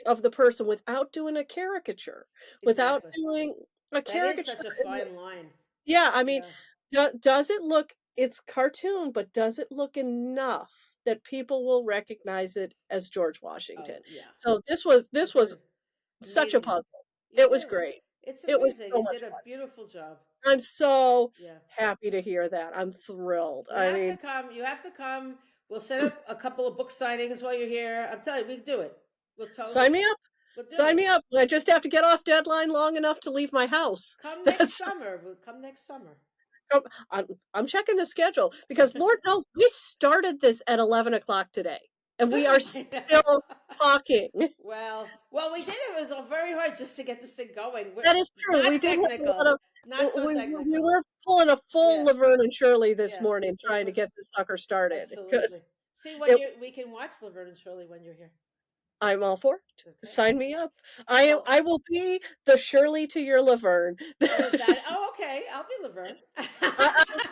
of the person without doing a caricature, without Exactly. doing a That is caricature such a in the fine line. yeah, I mean, Yeah. does it look it's cartoon, but does it look enough that people will recognize it as George Oh Washington? yeah. So this was It's such a amazing. puzzle. You It was did. great. It's It was amazing. so You much did a fun. beautiful job. I'm so Yeah. happy to hear that. I'm thrilled. You I have to mean, come. You have to come. We'll set up a couple of book signings while you're here. I'm telling you, we can do it. We'll totally. sign me up. We'll do Sign it. me up. I just have to get off deadline long enough to leave my house. Come next That's summer. We'll come next summer. oh, I'm checking the schedule because Lord knows we started this at 11 o'clock today, and we are still talking. Well, we did it. It was all very hard just to get this thing going. We're That is true. not We did have a lot technical, of not so we technical. were pulling a full Yeah, Laverne and Shirley this yeah. morning It trying to was get this sucker started absolutely. because See, when it we can watch Laverne and Shirley when you're here. I'm all for it. Okay. Sign me up. I Well, I will be the Shirley to your Laverne. oh, is that? Oh, okay. I'll be Laverne.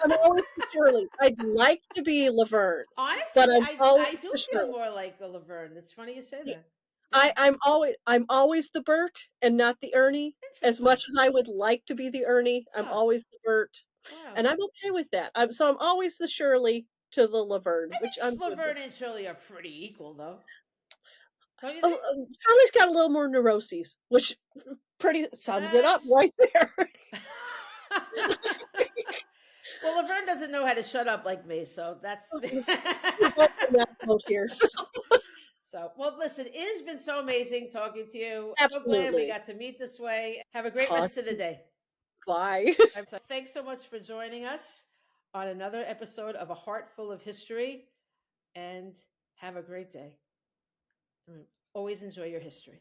I'm always the Shirley. I'd like to be Laverne, but Honestly, I'm I always do the feel Shirley. more like a Laverne. It's funny you say Y that. I'm always the Bert and not the Ernie. As much Interesting. as I would like to be the Ernie, I'm Oh, always the Bert, wow. and I'm okay with that. I'm always the Shirley to the Laverne, I which I'm think good with. Laverne and Shirley are pretty equal, though. Don't you Oh, think? Shirley's got a little more neuroses, which pretty sums it up right there. Well, Laverne doesn't know how to shut up like me, so that's. We're both in that boat here, so So, well, listen, it has been so amazing talking to you. So glad we absolutely. got to meet this way. Have a great Talk rest of the to day. bye. So, thanks so much for joining us on another episode of A Heart Full of History, and have a great day. Always enjoy your history.